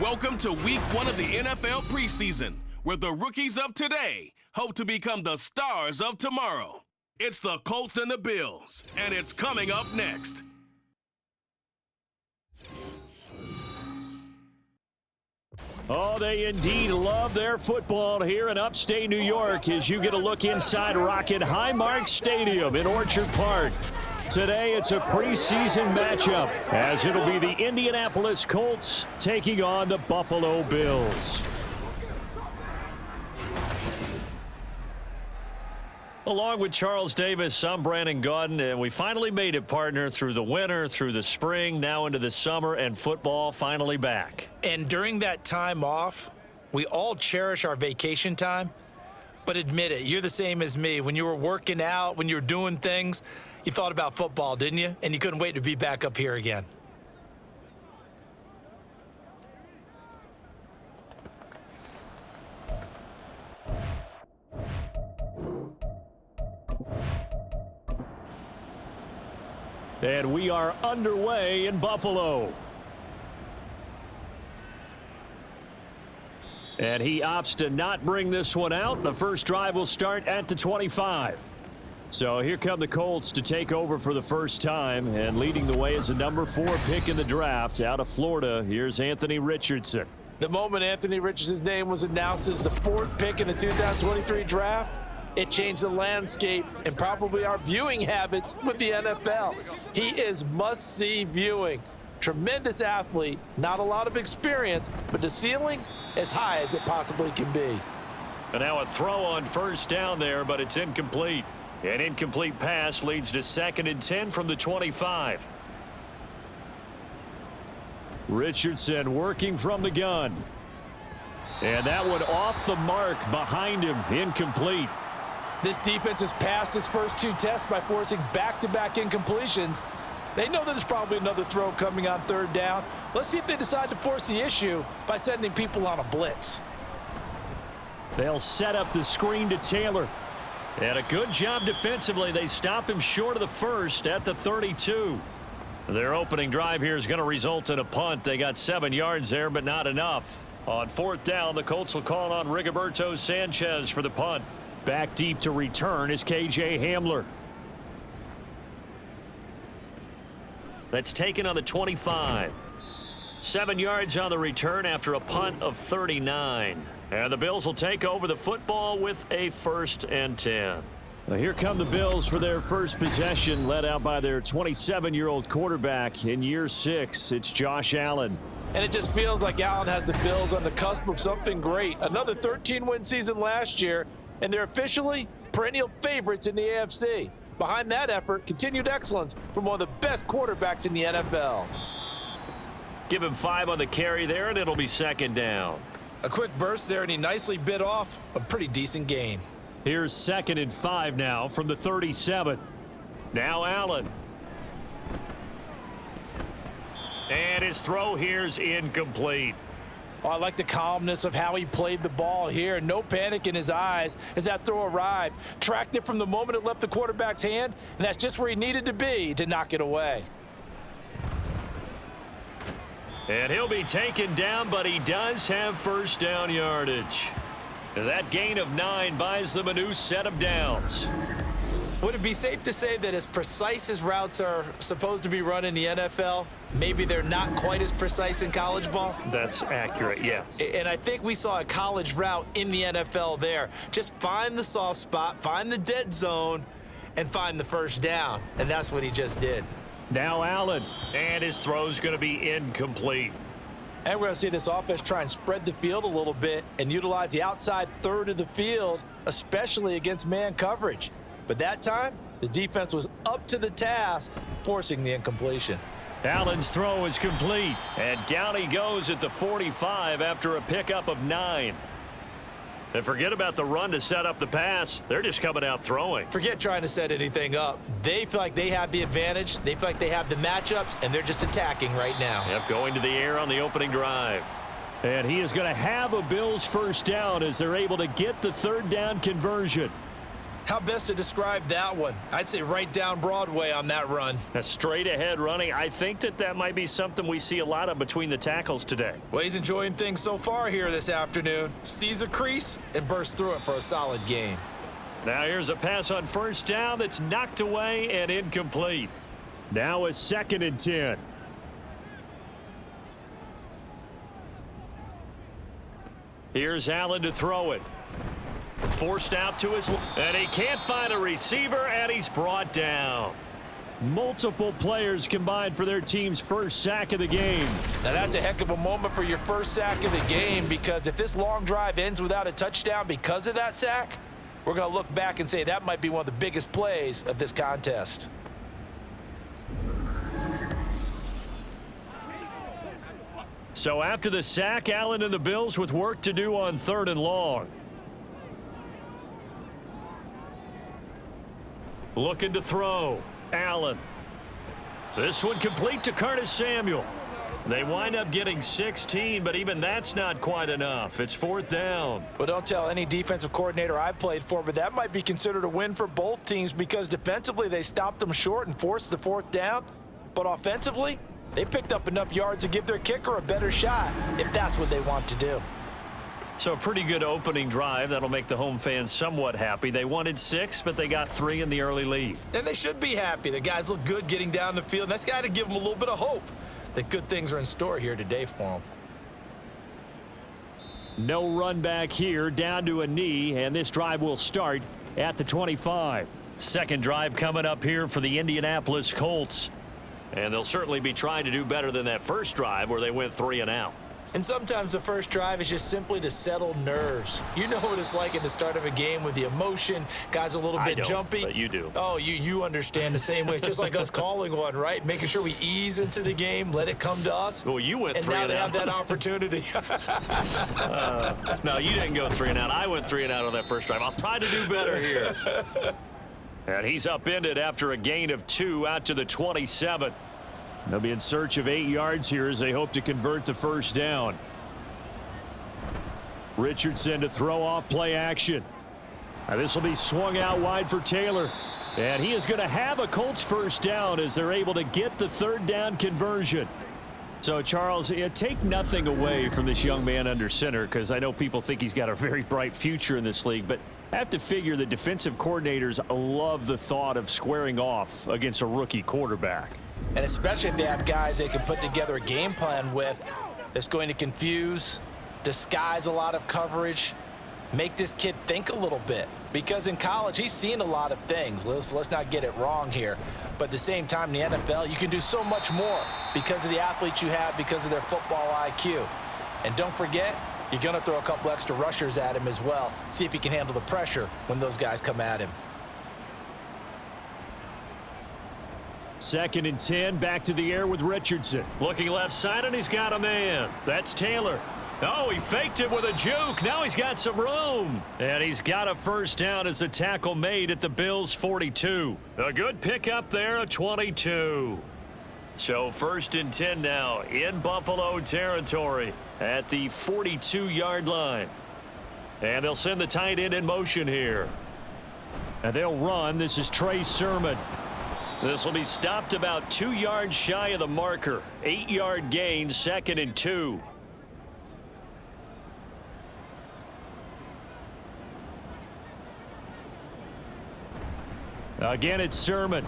Welcome to week 1 of the NFL preseason, where the rookies of today hope to become the stars of tomorrow. It's the Colts and the Bills, and it's coming up next. Oh, they indeed love their football here in upstate New York as you get a look inside Rocket Highmark Stadium in Orchard Park. Today, it's a preseason matchup as it'll be the Indianapolis Colts taking on the Buffalo Bills. Along with Charles Davis, I'm Brandon Gaudin, and we finally made it, partner, through the winter, through the spring, now into the summer, and football finally back. And during that time off, we all cherish our vacation time. But admit it, you're the same as me. When you were working out, when you were doing things, you thought about football, didn't you? And you couldn't wait to be back up here again. And we are underway in Buffalo. And he opts to not bring this one out. The first drive will start at the 25. So here come the Colts to take over for the first time. And leading the way is the number 4 pick in the draft out of Florida. Here's Anthony Richardson. The moment Anthony Richardson's name was announced as the 4th pick in the 2023 draft, it changed the landscape and probably our viewing habits with the NFL. He is must-see viewing. Tremendous athlete, not a lot of experience, but the ceiling as high as it possibly can be. And now a throw on first down there, but it's incomplete. An incomplete pass leads to 2nd and 10 from the 25. Richardson working from the gun. And that one off the mark behind him, incomplete. This defense has passed its first 2 tests by forcing back-to-back incompletions. They know that there's probably another throw coming on 3rd down. Let's see if they decide to force the issue by sending people on a blitz. They'll set up the screen to Taylor. And a good job defensively. They stop him short of the first at the 32. Their opening drive here is going to result in a punt. They got 7 yards there, but not enough. On 4th down, the Colts will call on Rigoberto Sanchez for the punt. Back deep to return is K.J. Hamler. That's taken on the 25. 7 yards on the return after a punt of 39. And the Bills will take over the football with a 1st and 10. Well, here come the Bills for their first possession, led out by their 27-year-old quarterback in year 6. It's Josh Allen. And it just feels like Allen has the Bills on the cusp of something great. Another 13-win season last year, and they're officially perennial favorites in the AFC. Behind that effort, continued excellence from one of the best quarterbacks in the NFL. Give him 5 on the carry there, and it'll be 2nd down. A quick burst there, and he nicely bit off a pretty decent gain. Here's 2nd and 5 now from the 37. Now Allen. And his throw here's incomplete. Oh, I like the calmness of how he played the ball here. No panic in his eyes as that throw arrived. Tracked it from the moment it left the quarterback's hand, and that's just where he needed to be to knock it away. And he'll be taken down, but he does have 1st down yardage. That gain of 9 buys them a new set of downs. Would it be safe to say that as precise as routes are supposed to be run in the NFL, maybe they're not quite as precise in college ball? That's accurate, yeah. And I think we saw a college route in the NFL there. Just find the soft spot, find the dead zone, and find the 1st down. And that's what he just did. Now Allen, and his throw's going to be incomplete. And we're going to see this offense try and spread the field a little bit and utilize the outside 3rd of the field, especially against man coverage. But that time, the defense was up to the task, forcing the incompletion. Allen's throw is complete, and down he goes at the 45 after a pickup of 9. And forget about the run to set up the pass. They're just coming out throwing. Forget trying to set anything up. They feel like they have the advantage. They feel like they have the matchups, and they're just attacking right now. Yep, going to the air on the opening drive. And he is going to have a Bills 1st down as they're able to get the 3rd down conversion. How best to describe that one? I'd say right down Broadway on that run. A straight ahead running. I think that might be something we see a lot of between the tackles today. Well, he's enjoying things so far here this afternoon. Sees a crease and bursts through it for a solid gain. Now here's a pass on first down that's knocked away and incomplete. Now a 2nd and 10. Here's Allen to throw it. Forced out to his, and he can't find a receiver, and he's brought down. Multiple players combined for their team's first sack of the game. Now that's a heck of a moment for your first sack of the game, because if this long drive ends without a touchdown because of that sack, we're going to look back and say that might be one of the biggest plays of this contest. So after the sack, Allen and the Bills with work to do on 3rd and long. Looking to throw. Allen. This one complete to Curtis Samuel. They wind up getting 16, but even that's not quite enough. It's 4th down. Well, don't tell any defensive coordinator I played for, but that might be considered a win for both teams, because defensively they stopped them short and forced the 4th down. But offensively, they picked up enough yards to give their kicker a better shot, if that's what they want to do. So a pretty good opening drive. That'll make the home fans somewhat happy. They wanted 6, but they got 3 in the early lead. And they should be happy. The guys look good getting down the field, and that's got to give them a little bit of hope that good things are in store here today for them. No run back here, down to a knee, and this drive will start at the 25. Second drive coming up here for the Indianapolis Colts. And they'll certainly be trying to do better than that first drive where they went 3 and out. And sometimes the first drive is just simply to settle nerves. You know what it's like at the start of a game with the emotion. Guys a little bit jumpy. But you do. Oh, you understand the same way. It's just like us calling one, right? Making sure we ease into the game, let it come to us. Well, you went 3 and out. And now they have that opportunity. No, you didn't go 3 and out. I went 3 and out on that first drive. I'll try to do better here. And he's upended after a gain of 2 out to the 27. They'll be in search of 8 yards here as they hope to convert the first down. Richardson to throw off play action. Now this will be swung out wide for Taylor. And he is going to have a Colts first down as they're able to get the 3rd down conversion. So, Charles, take nothing away from this young man under center, because I know people think he's got a very bright future in this league, but I have to figure the defensive coordinators love the thought of squaring off against a rookie quarterback. And especially if they have guys they can put together a game plan with that's going to confuse, disguise a lot of coverage, make this kid think a little bit. Because in college, he's seen a lot of things. Let's not get it wrong here. But at the same time, in the NFL, you can do so much more because of the athletes you have, because of their football IQ. And don't forget, you're going to throw a couple extra rushers at him as well. See if he can handle the pressure when those guys come at him. 2nd and 10, back to the air with Richardson. Looking left side, and he's got a man. That's Taylor. Oh, he faked it with a juke. Now he's got some room. And he's got a first down as the tackle made at the Bills' 42. A good pickup there, a 22. So 1st and 10 now in Buffalo territory at the 42-yard line. And they'll send the tight end in motion here. And they'll run. This is Trey Sermon. This will be stopped about 2 yards shy of the marker. 8-yard gain, 2nd and 2. Again, it's Sermon.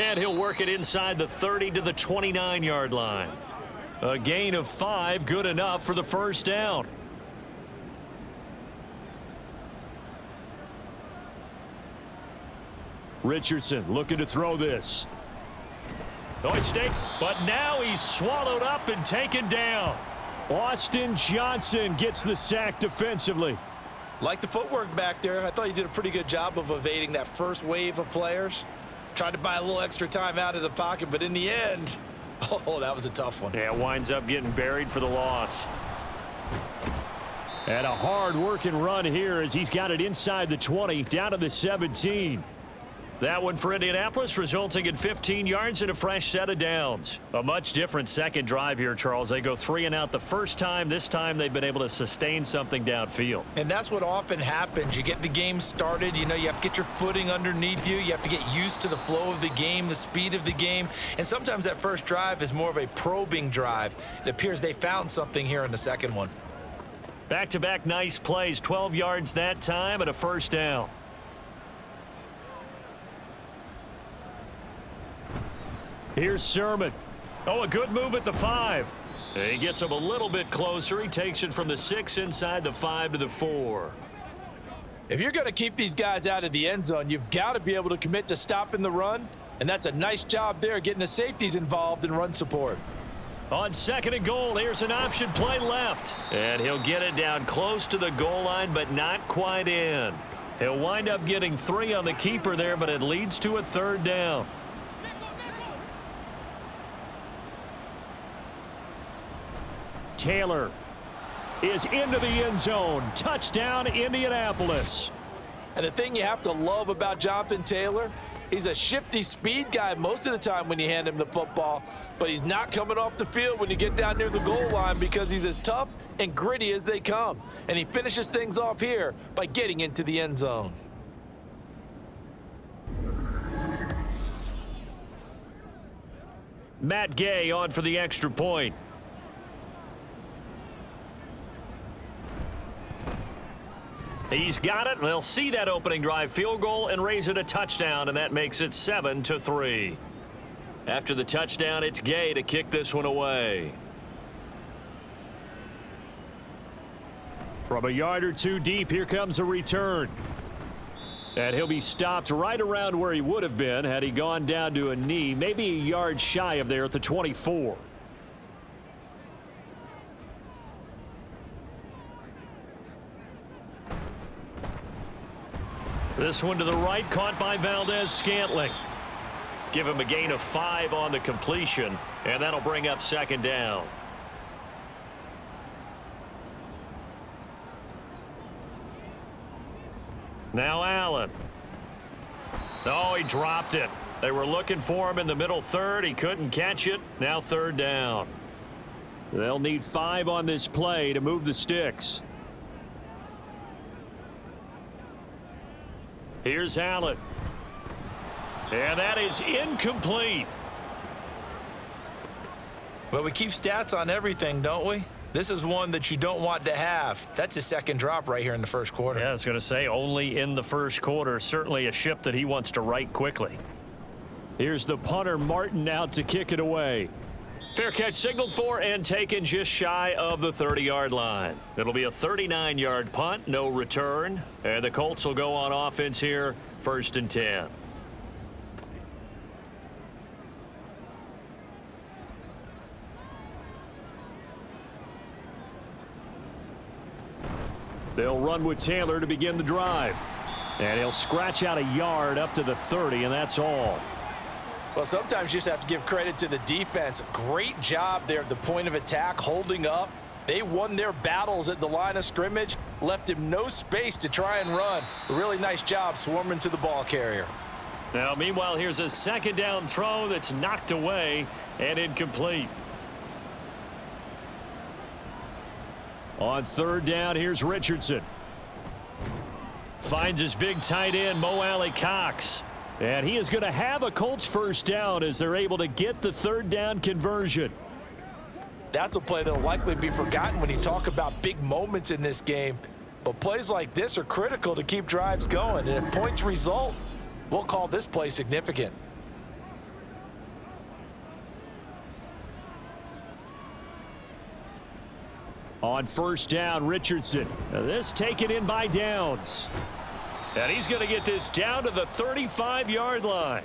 And he'll work it inside the 30 to the 29-yard line. A gain of 5, good enough for the first down. Richardson looking to throw this. Oh, he stayed, but now he's swallowed up and taken down. Austin Johnson gets the sack defensively. Like the footwork back there, I thought he did a pretty good job of evading that first wave of players. Tried to buy a little extra time out of the pocket, but in the end, oh, that was a tough one. Yeah, winds up getting buried for the loss. And a hard working run here as he's got it inside the 20, down to the 17. That one for Indianapolis, resulting in 15 yards and a fresh set of downs. A much different second drive here, Charles. They go 3 and out the first time. This time they've been able to sustain something downfield. And that's what often happens. You get the game started. You know, you have to get your footing underneath you. You have to get used to the flow of the game, the speed of the game. And sometimes that first drive is more of a probing drive. It appears they found something here in the second one. Back-to-back nice plays, 12 yards that time and a first down. Here's Sermon. Oh, a good move at the 5. He gets him a little bit closer. He takes it from the 6 inside the 5 to the 4. If you're going to keep these guys out of the end zone, you've got to be able to commit to stopping the run, and that's a nice job there getting the safeties involved in run support. On 2nd and goal, here's an option play left. And he'll get it down close to the goal line, but not quite in. He'll wind up getting 3 on the keeper there, but it leads to a 3rd down. Taylor is into the end zone. Touchdown, Indianapolis. And the thing you have to love about Jonathan Taylor, he's a shifty speed guy most of the time when you hand him the football, but he's not coming off the field when you get down near the goal line because he's as tough and gritty as they come. And he finishes things off here by getting into the end zone. Matt Gay on for the extra point. He's got it. They'll see that opening drive field goal and raise it a touchdown, and that makes it 7-3. After the touchdown, it's Gay to kick this one away. From a yard or 2 deep, here comes a return. And he'll be stopped right around where he would have been had he gone down to a knee, maybe a yard shy of there at the 24. This one to the right, caught by Valdez-Scantling. Give him a gain of 5 on the completion, and that'll bring up 2nd down. Now Allen. Oh, he dropped it. They were looking for him in the middle 3rd. He couldn't catch it. Now 3rd down. They'll need 5 on this play to move the sticks. Here's Allen. And that is incomplete. Well, we keep stats on everything, don't we? This is one that you don't want to have. That's his 2nd drop right here in the first quarter. Yeah, I was going to say only in the first quarter. Certainly a ship that he wants to right quickly. Here's the punter, Martin, out to kick it away. Fair catch signaled for and taken just shy of the 30-yard line. It'll be a 39-yard punt, no return. And the Colts will go on offense here, 1st and 10. They'll run with Taylor to begin the drive. And he'll scratch out a yard up to the 30, and that's all. Well, sometimes you just have to give credit to the defense. Great job there at the point of attack, holding up. They won their battles at the line of scrimmage, left him no space to try and run. A really nice job swarming to the ball carrier. Now, meanwhile, here's a 2nd down throw that's knocked away and incomplete. On 3rd down, here's Richardson. Finds his big tight end, Mo Alley-Cox. And he is going to have a Colts 1st down as they're able to get the 3rd down conversion. That's a play that will likely be forgotten when you talk about big moments in this game. But plays like this are critical to keep drives going. And if points result, we'll call this play significant. On 1st down, Richardson. Now this taken in by Downs. And he's going to get this down to the 35-yard line.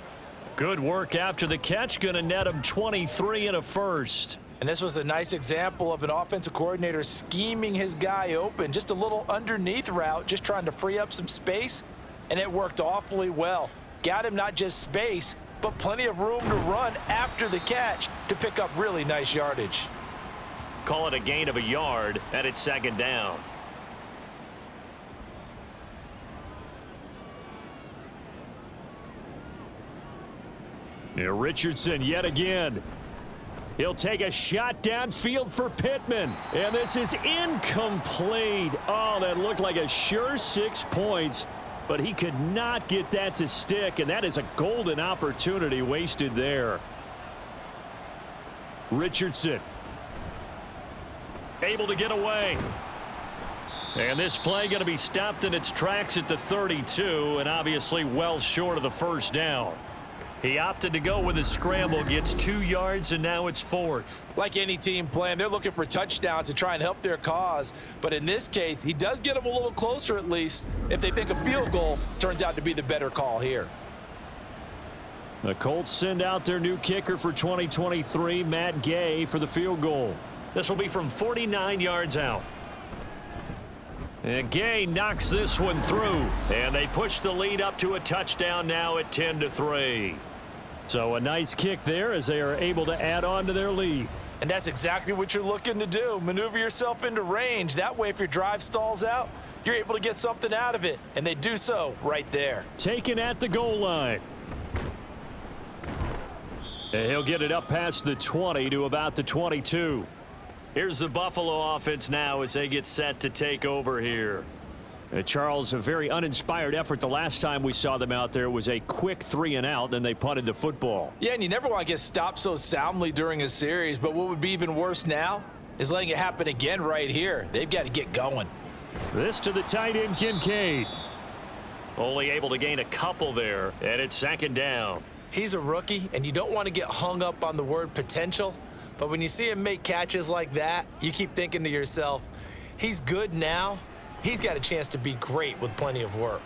Good work after the catch. Going to net him 23 and a first. And this was a nice example of an offensive coordinator scheming his guy open. Just a little underneath route, just trying to free up some space. And it worked awfully well. Got him not just space, but plenty of room to run after the catch to pick up really nice yardage. Call it a gain of a yard, and it's 2nd down. Here, Richardson yet again. He'll take a shot downfield for Pittman. And this is incomplete. Oh, that looked like a sure 6 points. But he could not get that to stick. And that is a golden opportunity wasted there. Richardson. Able to get away. And this play going to be stopped in its tracks at the 32. And obviously well short of the first down. He opted to go with a scramble, gets 2 yards, and now it's 4th. Like any team playing, they're looking for touchdowns to try and help their cause. But in this case, he does get them a little closer at least if they think a field goal turns out to be the better call here. The Colts send out their new kicker for 2023, Matt Gay, for the field goal. This will be from 49 yards out. And Gay knocks this one through. And they push the lead up to a touchdown now at 10-3. So a nice kick there as they are able to add on to their lead. And that's exactly what you're looking to do. Maneuver yourself into range. That way, if your drive stalls out, you're able to get something out of it. And they do so right there. Taken at the goal line. And he'll get it up past the 20 to about the 22. Here's the Buffalo offense now as they get set to take over here. Charles, a very uninspired effort the last time we saw them out there was a quick 3 and out, then they punted the football. Yeah, and you never want to get stopped so soundly during a series, but what would be even worse now is letting it happen again right here. They've got to get going. This to the tight end, Kincaid. Only able to gain a couple there, and it's 2nd down. He's a rookie, and you don't want to get hung up on the word potential, but when you see him make catches like that, you keep thinking to yourself, he's good now. He's got a chance to be great with plenty of work.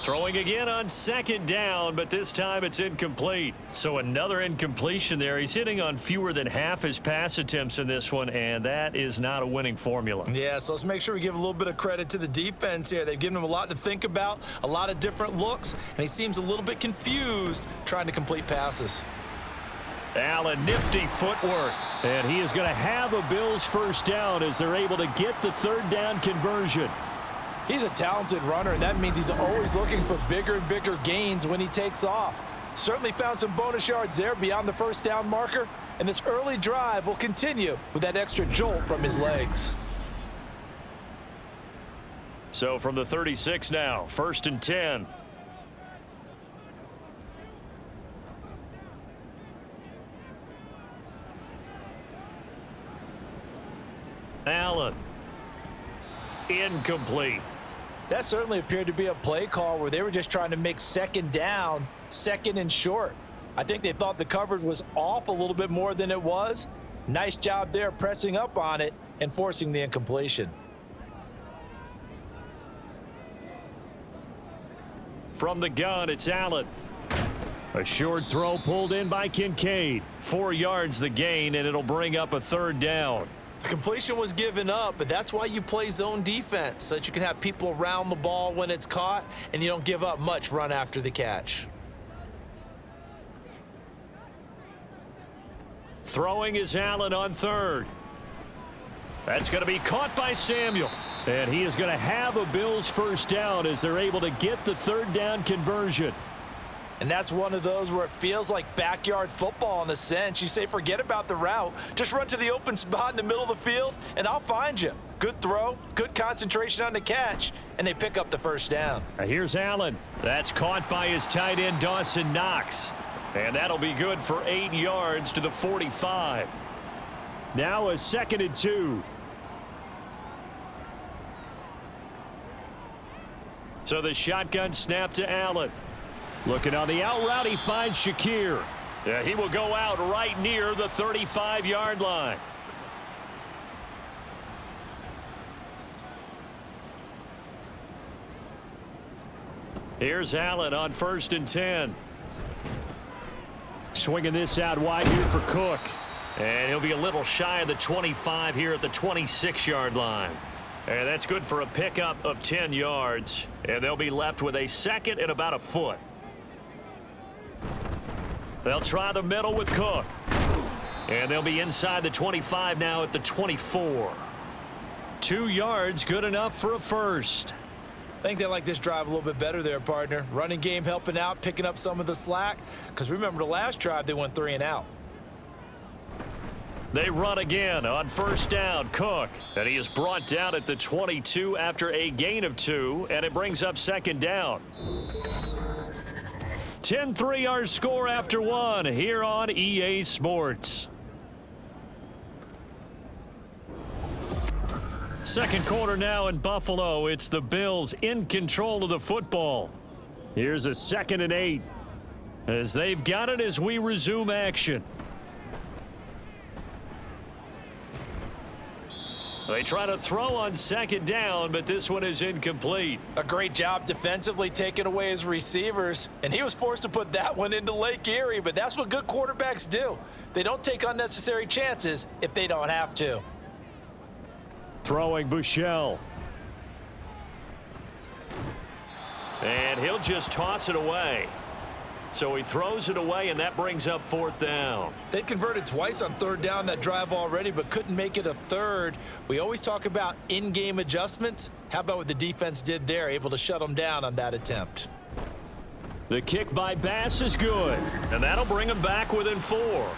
Throwing again on 2nd down, but this time it's incomplete. So another incompletion there. He's hitting on fewer than half his pass attempts in this one, and that is not a winning formula. Yeah, so let's make sure we give a little bit of credit to the defense here. They've given him a lot to think about, a lot of different looks, and he seems a little bit confused trying to complete passes. Allen, nifty footwork. And he is going to have a Bills first down as they're able to get the 3rd down conversion. He's a talented runner, and that means he's always looking for bigger and bigger gains when he takes off. Certainly found some bonus yards there beyond the first down marker, and this early drive will continue with that extra jolt from his legs. So from the 36 now, 1st and 10. Allen. Incomplete. That certainly appeared to be a play call where they were just trying to make 2nd down, 2nd and short. I think they thought the coverage was off a little bit more than it was. Nice job there pressing up on it and forcing the incompletion. From the gun, it's Allen. A short throw pulled in by Kincaid. 4 yards the gain, and it'll bring up a 3rd down. The completion was given up, but that's why you play zone defense, so that you can have people around the ball when it's caught, and you don't give up much run after the catch. Throwing is Allen on 3rd. That's going to be caught by Samuel. And he is going to have a Bills first down as they're able to get the 3rd down conversion. And that's one of those where it feels like backyard football in a sense. You say, forget about the route. Just run to the open spot in the middle of the field, and I'll find you. Good throw, good concentration on the catch, and they pick up the first down. Here's Allen. That's caught by his tight end, Dawson Knox. And that'll be good for 8 yards to the 45. Now a 2nd and 2. So the shotgun snap to Allen. Looking on the out route, he finds Shakir. He will go out right near the 35-yard line. Here's Allen on 1st and 10. Swinging this out wide here for Cook. And he'll be a little shy of the 25 here at the 26-yard line. And that's good for a pickup of 10 yards. And they'll be left with a 2nd and about a foot. They'll try the middle with Cook. And they'll be inside the 25 now at the 24. 2 yards, good enough for a first. I think they like this drive a little bit better there, partner. Running game helping out, picking up some of the slack. Because remember, the last drive, they went 3 and out. They run again on first down. Cook, and he is brought down at the 22 after a gain of 2, and it brings up second down. 10-3 our score after 1 here on EA Sports. Second quarter now in Buffalo. It's the Bills in control of the football. Here's a 2nd and 8 as they've got it as we resume action. They try to throw on second down, but this one is incomplete. A great job defensively taking away his receivers, and he was forced to put that one into Lake Erie, but that's what good quarterbacks do. They don't take unnecessary chances if they don't have to. Throwing Buechele. And he'll just toss it away. So he throws it away, and that brings up 4th down. They converted twice on 3rd down that drive already, but couldn't make it a 3rd. We always talk about in-game adjustments. How about what the defense did there, able to shut them down on that attempt? The kick by Bass is good, and that'll bring them back within 4.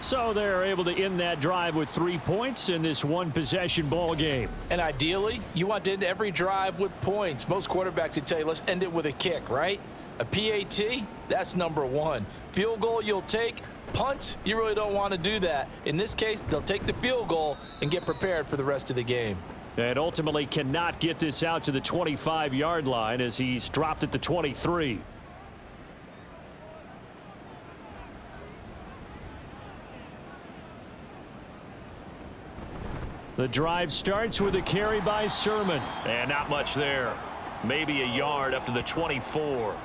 So they're able to end that drive with 3 points in this one-possession ball game. And ideally, you want to end every drive with points. Most quarterbacks would tell you, let's end it with a kick, right? A PAT, that's number 1. Field goal you'll take. Punts, you really don't want to do that. In this case, they'll take the field goal and get prepared for the rest of the game. And ultimately cannot get this out to the 25-yard line as he's dropped at the 23. The drive starts with a carry by Sermon. And not much there. Maybe a yard up to the 24.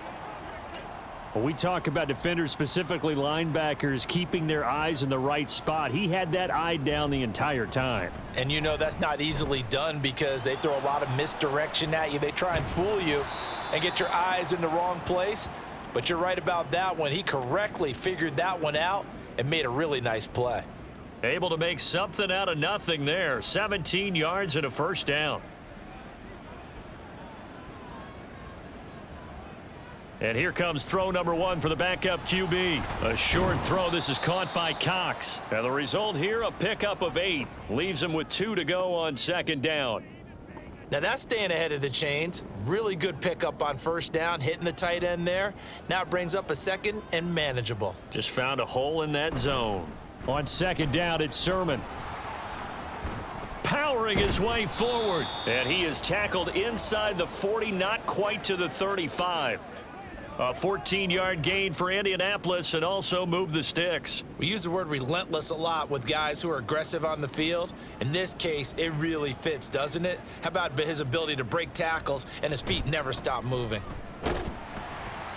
When we talk about defenders, specifically linebackers, keeping their eyes in the right spot, he had that eye down the entire time. And you know that's not easily done because they throw a lot of misdirection at you. They try and fool you and get your eyes in the wrong place. But you're right about that one. He correctly figured that one out and made a really nice play. Able to make something out of nothing there. 17 yards and a first down. And here comes throw number 1 for the backup QB. A short throw. This is caught by Cox. And the result here, a pickup of 8. Leaves him with 2 to go on second down. Now that's staying ahead of the chains. Really good pickup on first down, hitting the tight end there. Now it brings up a 2nd and manageable. Just found a hole in that zone. On second down, it's Sermon. Powering his way forward. And he is tackled inside the 40, not quite to the 35. A 14-yard gain for Indianapolis and also move the sticks. We use the word relentless a lot with guys who are aggressive on the field. In this case, it really fits, doesn't it? How about his ability to break tackles and his feet never stop moving?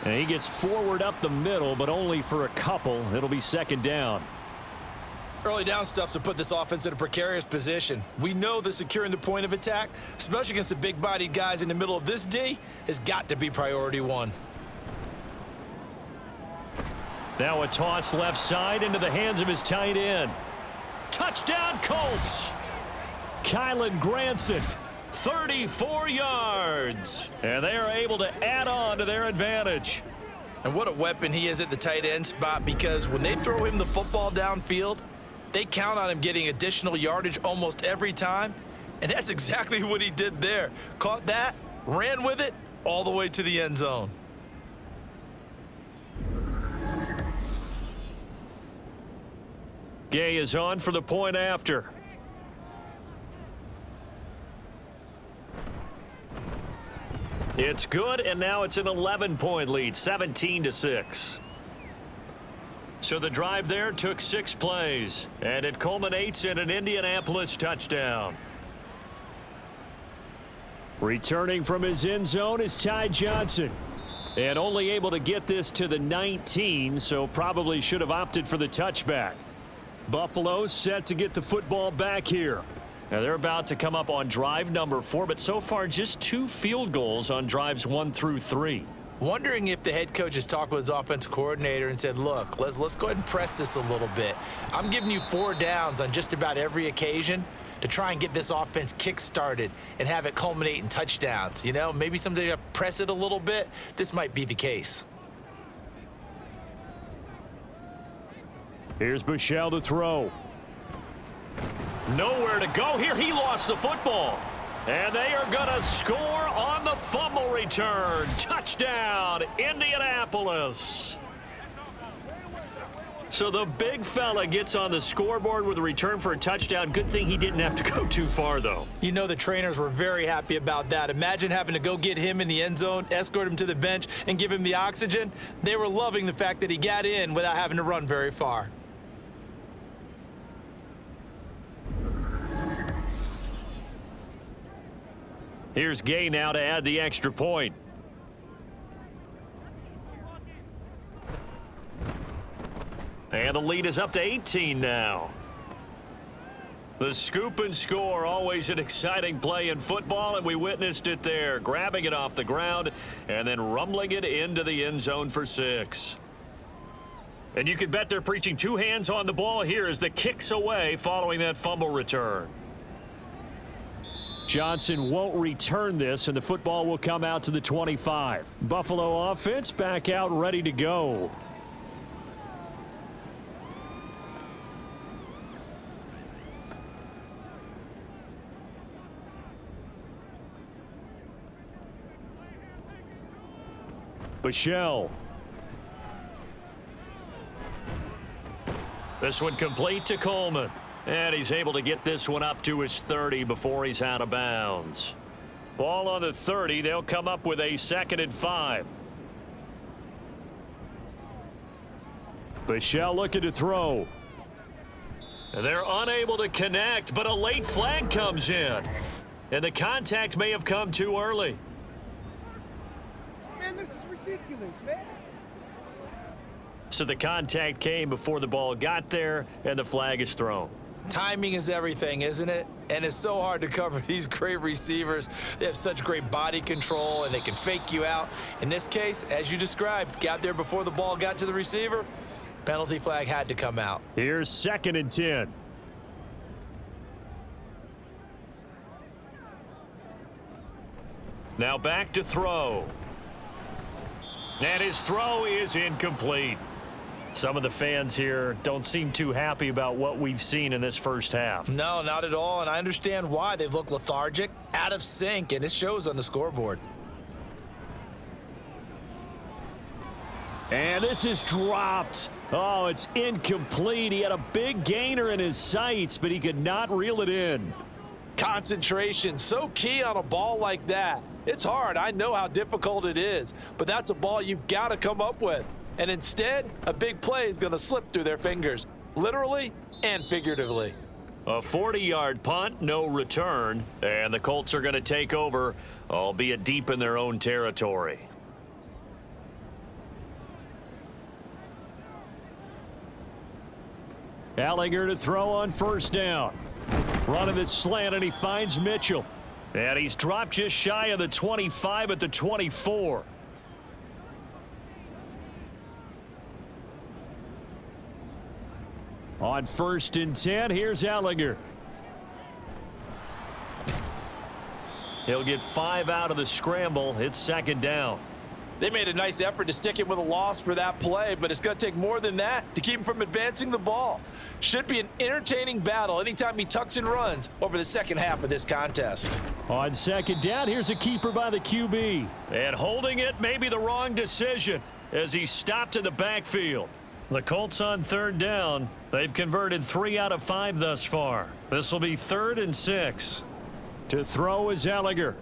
And he gets forward up the middle, but only for a couple. It'll be second down. Early down stuff's to put this offense in a precarious position. We know that securing the point of attack, especially against the big-bodied guys in the middle of this D, has got to be priority 1. Now a toss left side into the hands of his tight end. Touchdown Colts! Kylan Granson, 34 yards. And they are able to add on to their advantage. And what a weapon he is at the tight end spot, because when they throw him the football downfield, they count on him getting additional yardage almost every time. And that's exactly what he did there. Caught that, ran with it, all the way to the end zone. Gay is on for the point after. It's good, and now it's an 11-point lead, 17-6. So the drive there took 6 plays, and it culminates in an Indianapolis touchdown. Returning from his end zone is Ty Johnson. And only able to get this to the 19, so probably should have opted for the touchback. Buffalo set to get the football back here. Now they're about to come up on drive number 4, but so far just 2 field goals on drives 1 through 3. Wondering if the head coach has talked with his offensive coordinator and said, look, let's go ahead and press this a little bit. I'm giving you 4 downs on just about every occasion to try and get this offense kick-started and have it culminate in touchdowns. You know, maybe someday to press it a little bit. This might be the case. Here's Michel to throw. Nowhere to go here. He lost the football. And they are going to score on the fumble return. Touchdown, Indianapolis. So the big fella gets on the scoreboard with a return for a touchdown. Good thing he didn't have to go too far, though. You know the trainers were very happy about that. Imagine having to go get him in the end zone, escort him to the bench, and give him the oxygen. They were loving the fact that he got in without having to run very far. Here's Gay now to add the extra point. And the lead is up to 18 now. The scoop and score, always an exciting play in football, and we witnessed it there, grabbing it off the ground and then rumbling it into the end zone for 6. And you can bet they're preaching 2 hands on the ball here as the kick's away following that fumble return. Johnson won't return this, and the football will come out to the 25. Buffalo offense back out ready to go. Michel. This one complete to Coleman. And he's able to get this one up to his 30 before he's out of bounds. Ball on the 30. They'll come up with a 2nd and 5. Michel looking to throw. They're unable to connect, but a late flag comes in. And the contact may have come too early. Man, this is ridiculous, man. So the contact came before the ball got there, and the flag is thrown. Timing is everything, isn't it? And it's so hard to cover these great receivers. They have such great body control, and they can fake you out. In this case, as you described, got there before the ball got to the receiver. Penalty flag had to come out. Here's 2nd and 10. Now back to throw. And his throw is incomplete. Some of the fans here don't seem too happy about what we've seen in this first half. No, not at all, and I understand why. They look lethargic, out of sync, and it shows on the scoreboard. And this is dropped. Oh, it's incomplete. He had a big gainer in his sights, but he could not reel it in. Concentration, so key on a ball like that. It's hard. I know how difficult it is, but that's a ball you've got to come up with. And instead, a big play is going to slip through their fingers, literally and figuratively. A 40-yard punt, no return, and the Colts are going to take over, albeit deep in their own territory. Allinger to throw on 1st down. Running the slant, and he finds Mitchell. And he's dropped just shy of the 25 at the 24. On 1st and 10, here's Allinger. He'll get 5 out of the scramble. It's 2nd down. They made a nice effort to stick him with a loss for that play, but it's going to take more than that to keep him from advancing the ball. Should be an entertaining battle anytime he tucks and runs over the second half of this contest. On 2nd down, here's a keeper by the QB. And holding it may be the wrong decision as he stopped in the backfield. The Colts on 3rd down. They've converted 3 out of 5 thus far. This will be 3rd and 6. To throw is Allinger.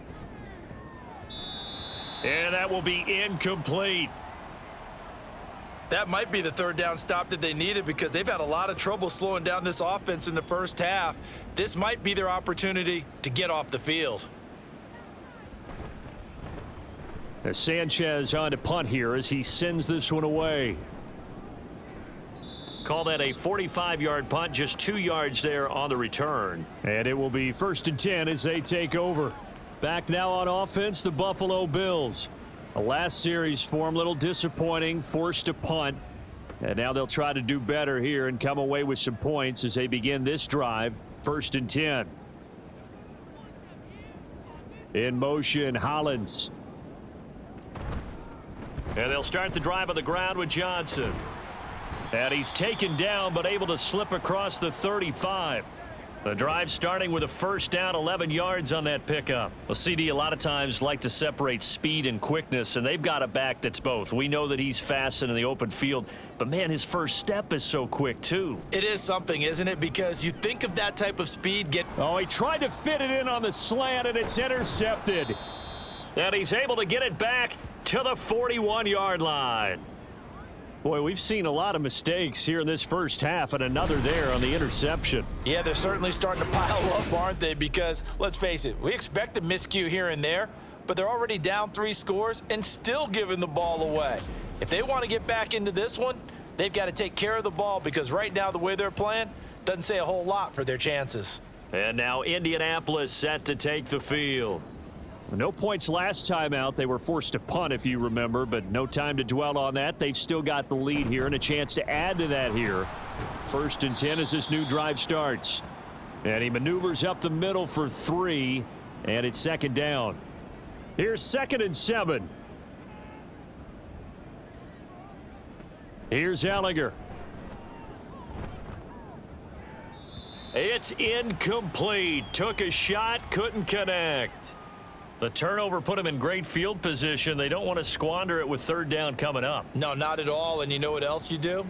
And that will be incomplete. That might be the 3rd down stop that they needed because they've had a lot of trouble slowing down this offense in the first half. This might be their opportunity to get off the field. As Sanchez on to punt here as he sends this one away. Call that a 45-yard punt, just 2 yards there on the return. And it will be 1st and 10 as they take over. Back now on offense, the Buffalo Bills. The last series for them, a little disappointing, forced to punt. And now they'll try to do better here and come away with some points as they begin this drive, 1st and 10. In motion, Hollins. And they'll start the drive on the ground with Johnson. And he's taken down but able to slip across the 35. The drive starting with a first down, 11 yards on that pickup. Well, CD a lot of times like to separate speed and quickness, and they've got a back that's both. We know that he's fast in the open field, but man, his first step is so quick too. It is something, isn't it? Because you think of that type of speed Oh, he tried to fit it in on the slant, and it's intercepted. And he's able to get it back to the 41-yard line. Boy, we've seen a lot of mistakes here in this first half, and another there on the interception. Yeah, they're certainly starting to pile up, aren't they? Because, let's face it, we expect a miscue here and there, but they're already down 3 scores and still giving the ball away. If they want to get back into this one, they've got to take care of the ball, because right now the way they're playing doesn't say a whole lot for their chances. And now Indianapolis set to take the field. No points last time out. They were forced to punt, if you remember, but no time to dwell on that. They've still got the lead here and a chance to add to that here. 1st and 10 as this new drive starts. And he maneuvers up the middle for 3, and it's 2nd down. Here's 2nd and 7. Here's Ellinger. It's incomplete. Took a shot, couldn't connect. The turnover put him in great field position. They don't want to squander it with 3rd down coming up. No, not at all. And you know what else you do?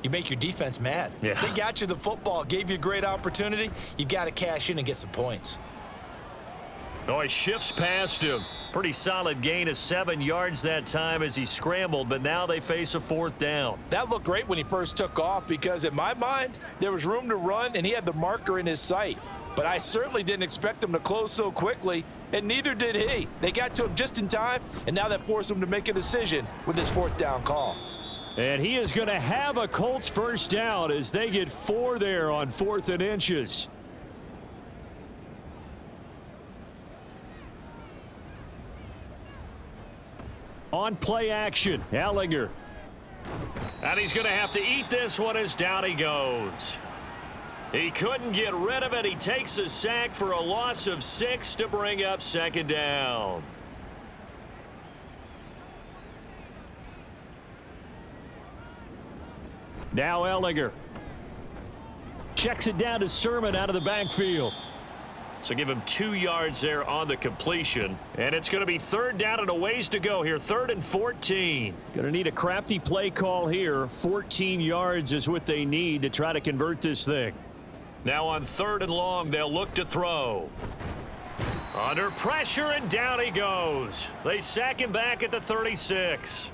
You make your defense mad. Yeah. They got you the football, gave you a great opportunity. You've got to cash in and get some points. Oh, he shifts past him. Pretty solid gain of 7 yards that time as he scrambled, but now they face a 4th down. That looked great when he first took off because, in my mind, there was room to run and he had the marker in his sight. But I certainly didn't expect him to close so quickly, and neither did he. They got to him just in time, and now that forced him to make a decision with this 4th down call. And he is going to have a Colts first down as they get 4 there on 4th and inches. On play action, Ellinger. And he's going to have to eat this one as down he goes. He couldn't get rid of it. He takes a sack for a loss of 6 to bring up 2nd down. Now Ellinger. Checks it down to Sermon out of the backfield. So give him 2 yards there on the completion. And it's going to be 3rd down and a ways to go here. 3rd and 14. Going to need a crafty play call here. 14 yards is what they need to try to convert this thing. Now on 3rd and long, they'll look to throw. Under pressure, and down he goes. They sack him back at the 36.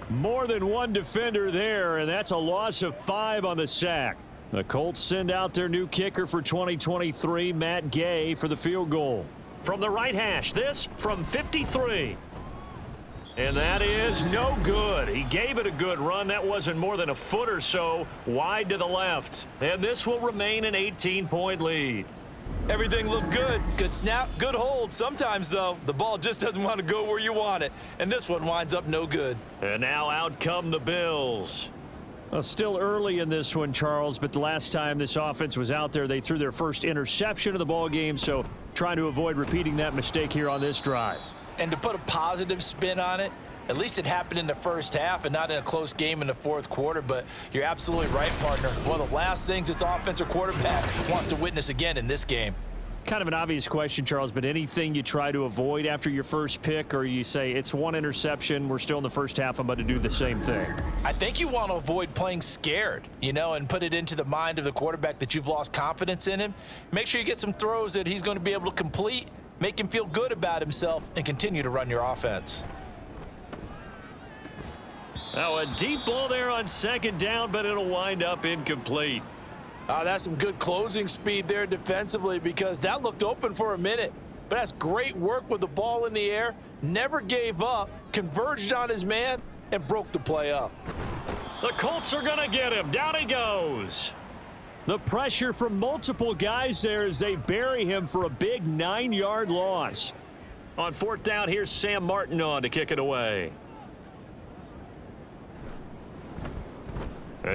More than one defender there, and that's a loss of 5 on the sack. The Colts send out their new kicker for 2023, Matt Gay, for the field goal. From the right hash, this from 53. And that is no good. He gave it a good run. That wasn't more than a foot or so wide to the left. And this will remain an 18-point lead. Everything looked good. Good snap, good hold. Sometimes, though, the ball just doesn't want to go where you want it. And this one winds up no good. And now out come the Bills. Well, still early in this one, Charles, but the last time this offense was out there, they threw their first interception of the ball game, so trying to avoid repeating that mistake here on this drive. And to put a positive spin on it, at least it happened in the first half and not in a close game in the 4th quarter. But you're absolutely right, partner. One of the last things this offensive quarterback wants to witness again in this game. Kind of an obvious question, Charles, but anything you try to avoid after your first pick, or you say it's one interception, we're still in the first half, I'm about to do the same thing? I think you want to avoid playing scared, and put it into the mind of the quarterback that you've lost confidence in him. Make sure you get some throws that he's going to be able to complete, make him feel good about himself, and continue to run your offense. Now a deep ball there on 2nd down, but it'll wind up incomplete. That's some good closing speed there defensively, because that looked open for a minute. But that's great work with the ball in the air. Never gave up, converged on his man, and broke the play up. The Colts are going to get him. Down he goes. The pressure from multiple guys there as they bury him for a big 9-yard loss. On 4th down, here's Sam Martin on to kick it away.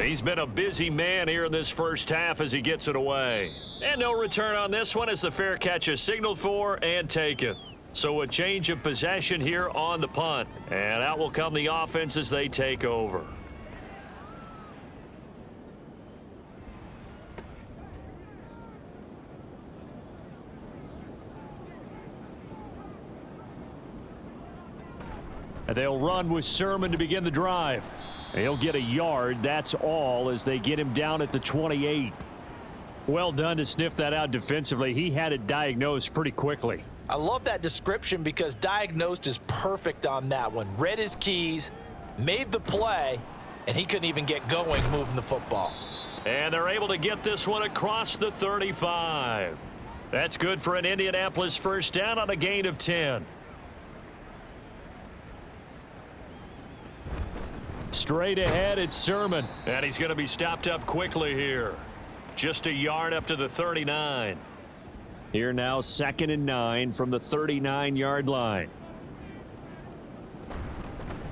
He's been a busy man here in this first half as he gets it away. And no return on this one as the fair catch is signaled for and taken. So a change of possession here on the punt. And out will come the offense as they take over. And they'll run with Sermon to begin the drive. He'll get a yard. That's all as they get him down at the 28. Well done to sniff that out defensively. He had it diagnosed pretty quickly. I love that description because diagnosed is perfect on that one. Read his keys, made the play, and he couldn't even get going moving the football. And they're able to get this one across the 35. That's good for an Indianapolis first down on a gain of 10. Straight ahead, it's Sermon. And he's going to be stopped up quickly here. Just a yard up to the 39. Here now, 2nd and 9 from the 39-yard line.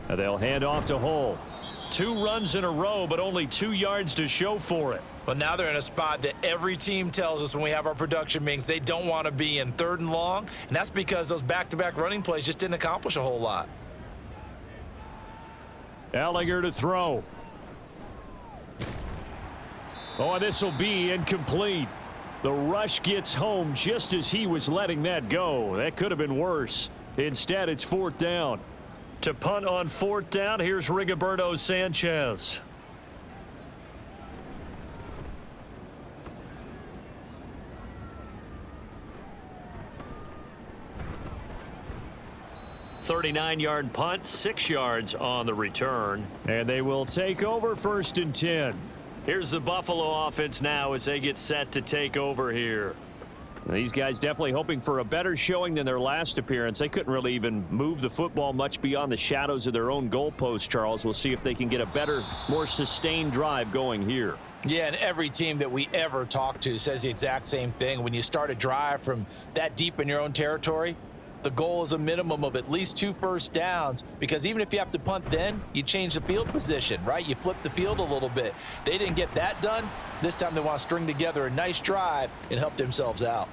And they'll hand off to Hull. 2 runs in a row, but only 2 yards to show for it. Well, now they're in a spot that every team tells us when we have our production meetings they don't want to be in, 3rd and long. And that's because those back-to-back running plays just didn't accomplish a whole lot. Ellinger to throw. Oh, and this will be incomplete. The rush gets home just as he was letting that go. That could have been worse. Instead, it's 4th down. To punt on 4th down, here's Rigoberto Sanchez. .39-yard punt, 6 yards on the return. And they will take over 1st and 10. Here's the Buffalo offense now as they get set to take over here. These guys definitely hoping for a better showing than their last appearance. They couldn't really even move the football much beyond the shadows of their own goalpost, Charles. We'll see if they can get a better, more sustained drive going here. Yeah, and every team that we ever talk to says the exact same thing. When you start a drive from that deep in your own territory, the goal is a minimum of at least 2 first downs, because even if you have to punt then, you change the field position, right? You flip the field a little bit. They didn't get that done. This time they want to string together a nice drive and help themselves out.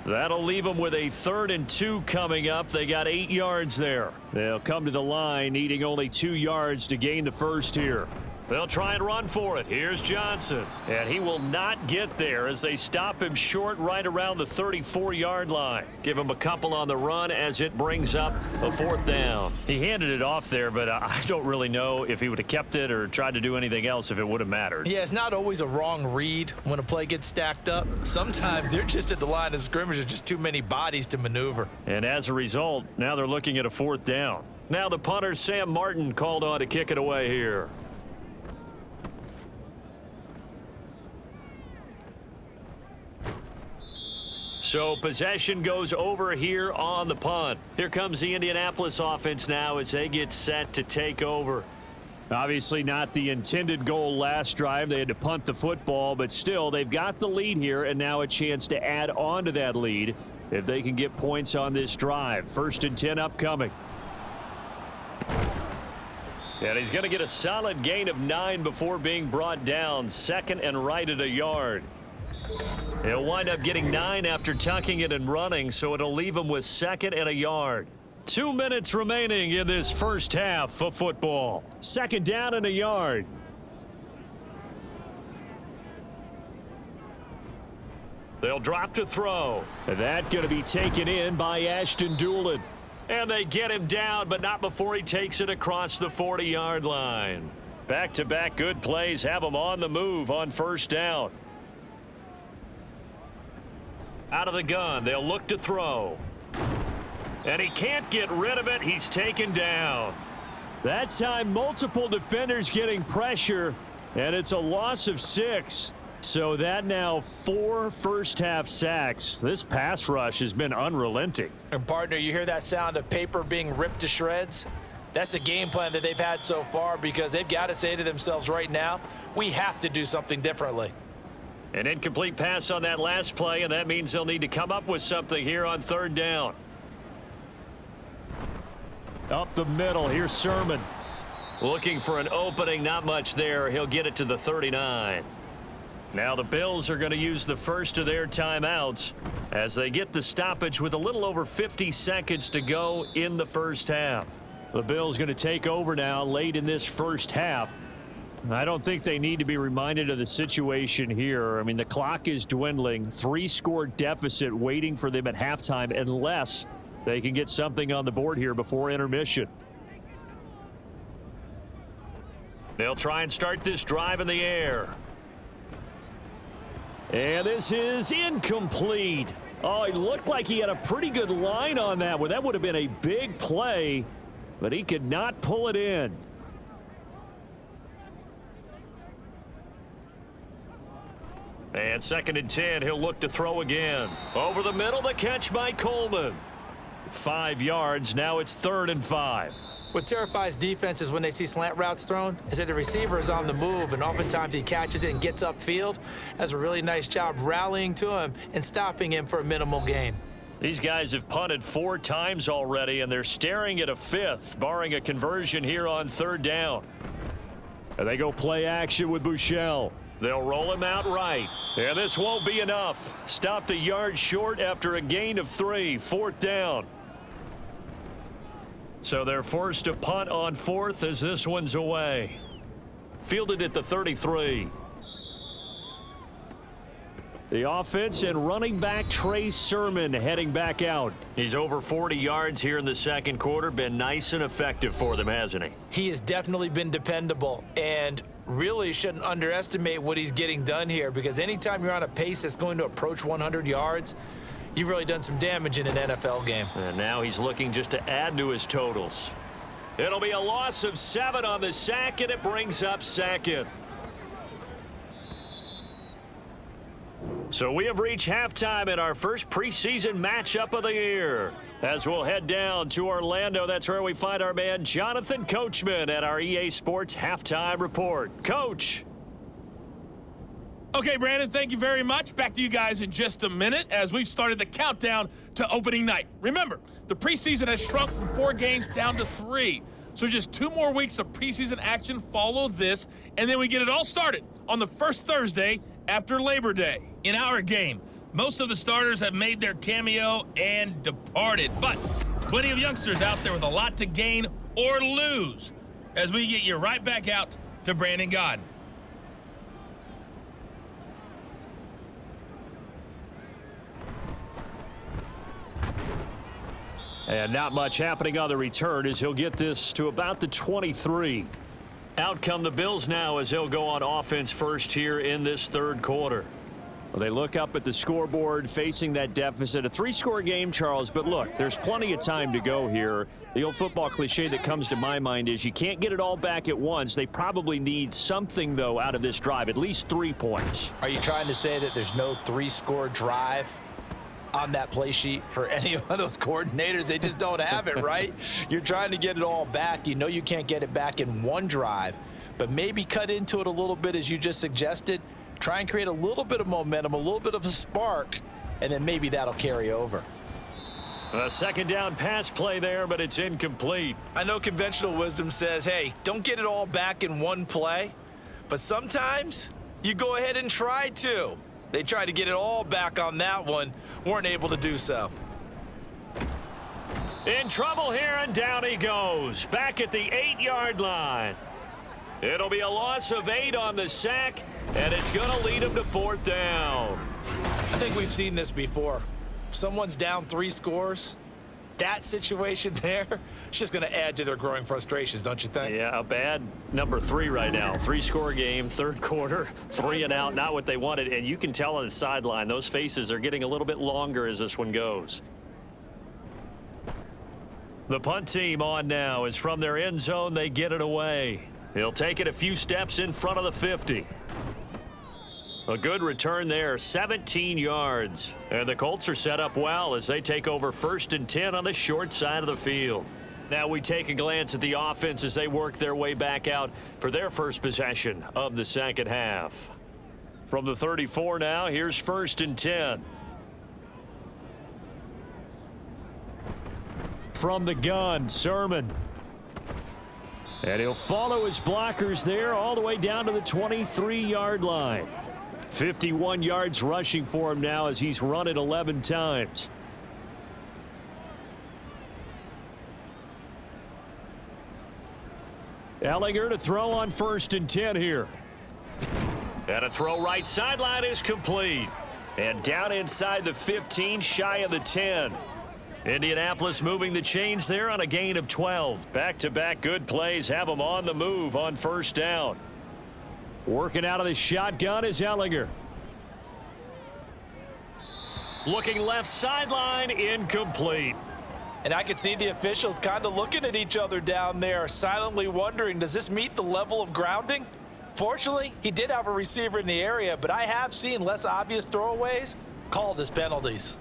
That'll leave them with a 3rd and 2 coming up. They got 8 yards there. They'll come to the line needing only 2 yards to gain the first here. They'll try and run for it. Here's Johnson. And he will not get there as they stop him short right around the 34-yard line. Give him a couple on the run as it brings up a 4th down. He handed it off there, but I don't really know if he would have kept it or tried to do anything else if it would have mattered. Yeah, it's not always a wrong read when a play gets stacked up. Sometimes they're just at the line of scrimmage. There's just too many bodies to maneuver. And as a result, now they're looking at a 4th down. Now the punter, Sam Martin, called on to kick it away here. So possession goes over here on the punt. Here comes the Indianapolis offense now as they get set to take over. Obviously not the intended goal last drive. They had to punt the football, but still they've got the lead here and now a chance to add on to that lead if they can get points on this drive. 1st and 10 upcoming. And he's going to get a solid gain of 9 before being brought down. 2nd and right at a yard. He'll wind up getting 9 after tucking it and running, so it'll leave him with 2nd and a yard. 2 minutes remaining in this first half of football. 2nd down and a yard. They'll drop to throw. That going to be taken in by Ashton Doolin. And they get him down, but not before he takes it across the 40-yard line. Back-to-back good plays have him on the move on 1st down. Out of the gun, they'll look to throw. And he can't get rid of it. He's taken down. That time, multiple defenders getting pressure, and it's a loss of 6. So that now 4 first-half sacks. This pass rush has been unrelenting. And, partner, you hear that sound of paper being ripped to shreds? That's the game plan that they've had so far, because they've got to say to themselves right now, we have to do something differently. An incomplete pass on that last play, and that means they'll need to come up with something here on 3rd down. Up the middle, here's Sermon. Looking for an opening, not much there. He'll get it to the 39. Now the Bills are going to use the first of their timeouts as they get the stoppage with a little over 50 seconds to go in the first half. The Bills going to take over now late in this first half. I don't think they need to be reminded of the situation here. I mean, the clock is dwindling. 3-score deficit waiting for them at halftime unless they can get something on the board here before intermission. They'll try and start this drive in the air. And this is incomplete. Oh, it looked like he had a pretty good line on that one. That would have been a big play, but he could not pull it in. And 2nd and 10, he'll look to throw again. Over the middle, the catch by Coleman. 5 yards, now it's 3rd and 5. What terrifies defenses when they see slant routes thrown is that the receiver is on the move, and oftentimes he catches it and gets upfield. Does a really nice job rallying to him and stopping him for a minimal gain. These guys have punted 4 times already, and they're staring at a 5th, barring a conversion here on 3rd down. And they go play action with Buechele. They'll roll him out right. And this won't be enough. Stopped a yard short after a gain of 3, 4th down. So they're forced to punt on 4th as this one's away. Fielded at the 33. The offense and running back Trey Sermon heading back out. He's over 40 yards here in the 2nd quarter. Been nice and effective for them, hasn't he? He has definitely been dependable and really shouldn't underestimate what he's getting done here, because anytime you're on a pace that's going to approach 100 yards, you've really done some damage in an NFL game. And now he's looking just to add to his totals. It'll be a loss of 7 on the sack, and it brings up 2nd. So we have reached halftime in our first preseason matchup of the year. As we'll head down to Orlando, that's where we find our man Jonathan Coachman at our EA Sports Halftime Report. Coach. Okay, Brandon, thank you very much. Back to you guys in just a minute as we've started the countdown to opening night. Remember, the preseason has shrunk from 4 games down to 3. So just 2 more weeks of preseason action follow this, and then we get it all started on the first Thursday after Labor Day. In our game, most of the starters have made their cameo and departed, but plenty of youngsters out there with a lot to gain or lose as we get you right back out to Brandon Gaudin. And not much happening on the return as he'll get this to about the 23. Out come the Bills now as they'll go on offense first here in this 3rd quarter. Well, they look up at the scoreboard facing that deficit. A 3-score game, Charles, but look, there's plenty of time to go here. The old football cliche that comes to my mind is you can't get it all back at once. They probably need something, though, out of this drive, at least 3 points. Are you trying to say that there's no 3-score drive on that play sheet for any of those coordinators? They just don't have it, right? You're trying to get it all back. You know you can't get it back in one drive, but maybe cut into it a little bit as you just suggested. Try and create a little bit of momentum, a little bit of a spark, and then maybe that'll carry over. A 2nd down pass play there, but it's incomplete. I know conventional wisdom says, hey, don't get it all back in one play, but sometimes you go ahead and try to. They tried to get it all back on that one, weren't able to do so. In trouble here, and down he goes. Back at the 8-yard line. It'll be a loss of 8 on the sack, and it's going to lead him to 4th down. I think we've seen this before. Someone's down 3 scores. That situation there, it's just going to add to their growing frustrations, don't you think? Yeah, a bad number 3 right now. 3-score game, 3rd quarter, 3 and out, not what they wanted. And you can tell on the sideline, those faces are getting a little bit longer as this one goes. The punt team on now is from their end zone. They get it away. He'll take it a few steps in front of the 50. A good return there, 17 yards. And the Colts are set up well as they take over 1st and 10 on the short side of the field. Now we take a glance at the offense as they work their way back out for their first possession of the 2nd half. From the 34 now, here's 1st and 10. From the gun, Sermon. And he'll follow his blockers there all the way down to the 23-yard line. 51 yards rushing for him now as he's run it 11 times. Ellinger to throw on 1st and 10 here. And a throw right sideline is complete. And down inside the 15, shy of the 10. Indianapolis moving the chains there on a gain of 12. Back-to-back good plays have them on the move on 1st down. Working out of the shotgun is Ellinger. Looking left sideline, incomplete. And I could see the officials kind of looking at each other down there, silently wondering, does this meet the level of grounding? Fortunately, he did have a receiver in the area, but I have seen less obvious throwaways called as penalties.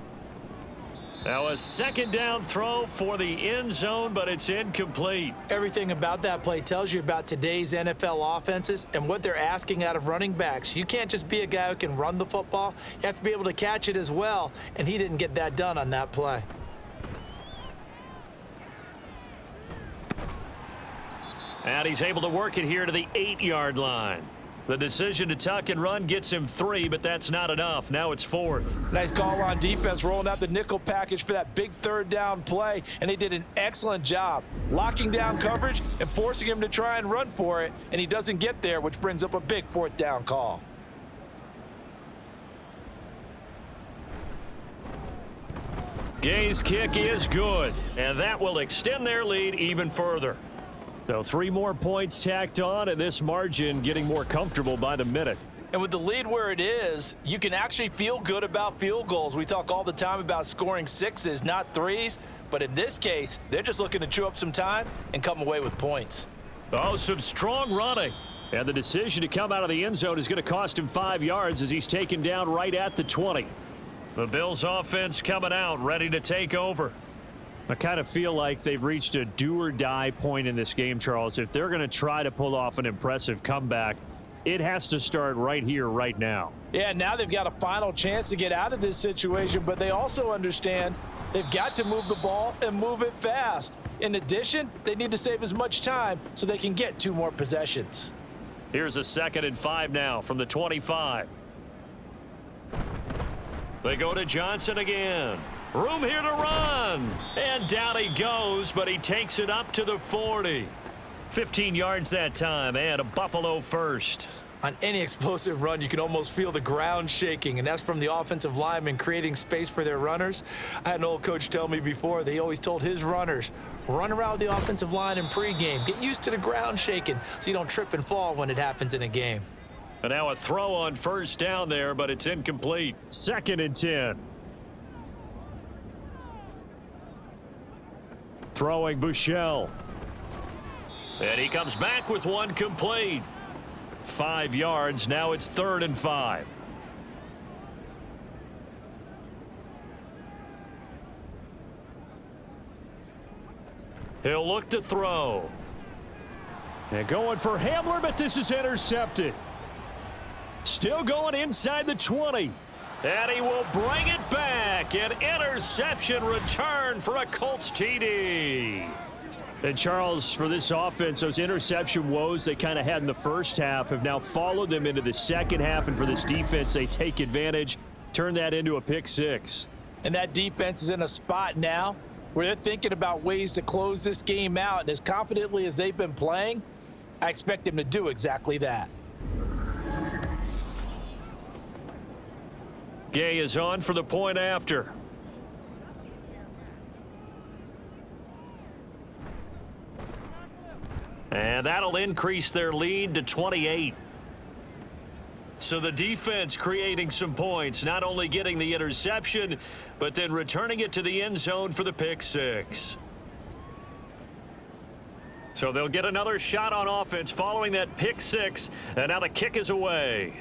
Now a 2nd down throw for the end zone, but it's incomplete. Everything about that play tells you about today's NFL offenses and what they're asking out of running backs. You can't just be a guy who can run the football. You have to be able to catch it as well, and he didn't get that done on that play. And he's able to work it here to the 8-yard line. The decision to tuck and run gets him 3, but that's not enough. Now it's 4th. Nice call on defense, rolling out the nickel package for that big 3rd down play, and they did an excellent job locking down coverage and forcing him to try and run for it, and he doesn't get there, which brings up a big 4th down call. Gay's kick is good, and that will extend their lead even further. So 3 more points tacked on, and this margin getting more comfortable by the minute. And with the lead where it is, you can actually feel good about field goals. We talk all the time about scoring 6s, not 3s. But in this case, they're just looking to chew up some time and come away with points. Oh, some strong running. And the decision to come out of the end zone is going to cost him 5 yards as he's taken down right at the 20. The Bills offense coming out, ready to take over. I kind of feel like they've reached a do-or-die point in this game, Charles. If they're going to try to pull off an impressive comeback, it has to start right here, right now. Yeah, now they've got a final chance to get out of this situation, but they also understand they've got to move the ball and move it fast. In addition, they need to save as much time so they can get 2 more possessions. Here's a 2nd and 5 now from the 25. They go to Johnson again. Room here to run. And down he goes, but he takes it up to the 40. 15 yards that time, and a Buffalo first. On any explosive run, you can almost feel the ground shaking, and that's from the offensive linemen creating space for their runners. I had an old coach tell me before, they always told his runners, run around the offensive line in pregame. Get used to the ground shaking so you don't trip and fall when it happens in a game. And now a throw on 1st down there, but it's incomplete. 2nd and 10. Throwing Buechele. And he comes back with one complete. 5 yards. Now it's 3rd and 5. He'll look to throw. And going for Hamler, but this is intercepted. Still going inside the 20. And he will bring it back. An interception return for a Colts TD. And Charles, for this offense, those interception woes they kind of had in the first half have now followed them into the second half. And for this defense, they take advantage, turn that into a pick 6. And that defense is in a spot now where they're thinking about ways to close this game out. And as confidently as they've been playing, I expect them to do exactly that. Gay is on for the point after. And that'll increase their lead to 28. So the defense creating some points, not only getting the interception, but then returning it to the end zone for the pick 6. So they'll get another shot on offense following that pick 6, and now the kick is away.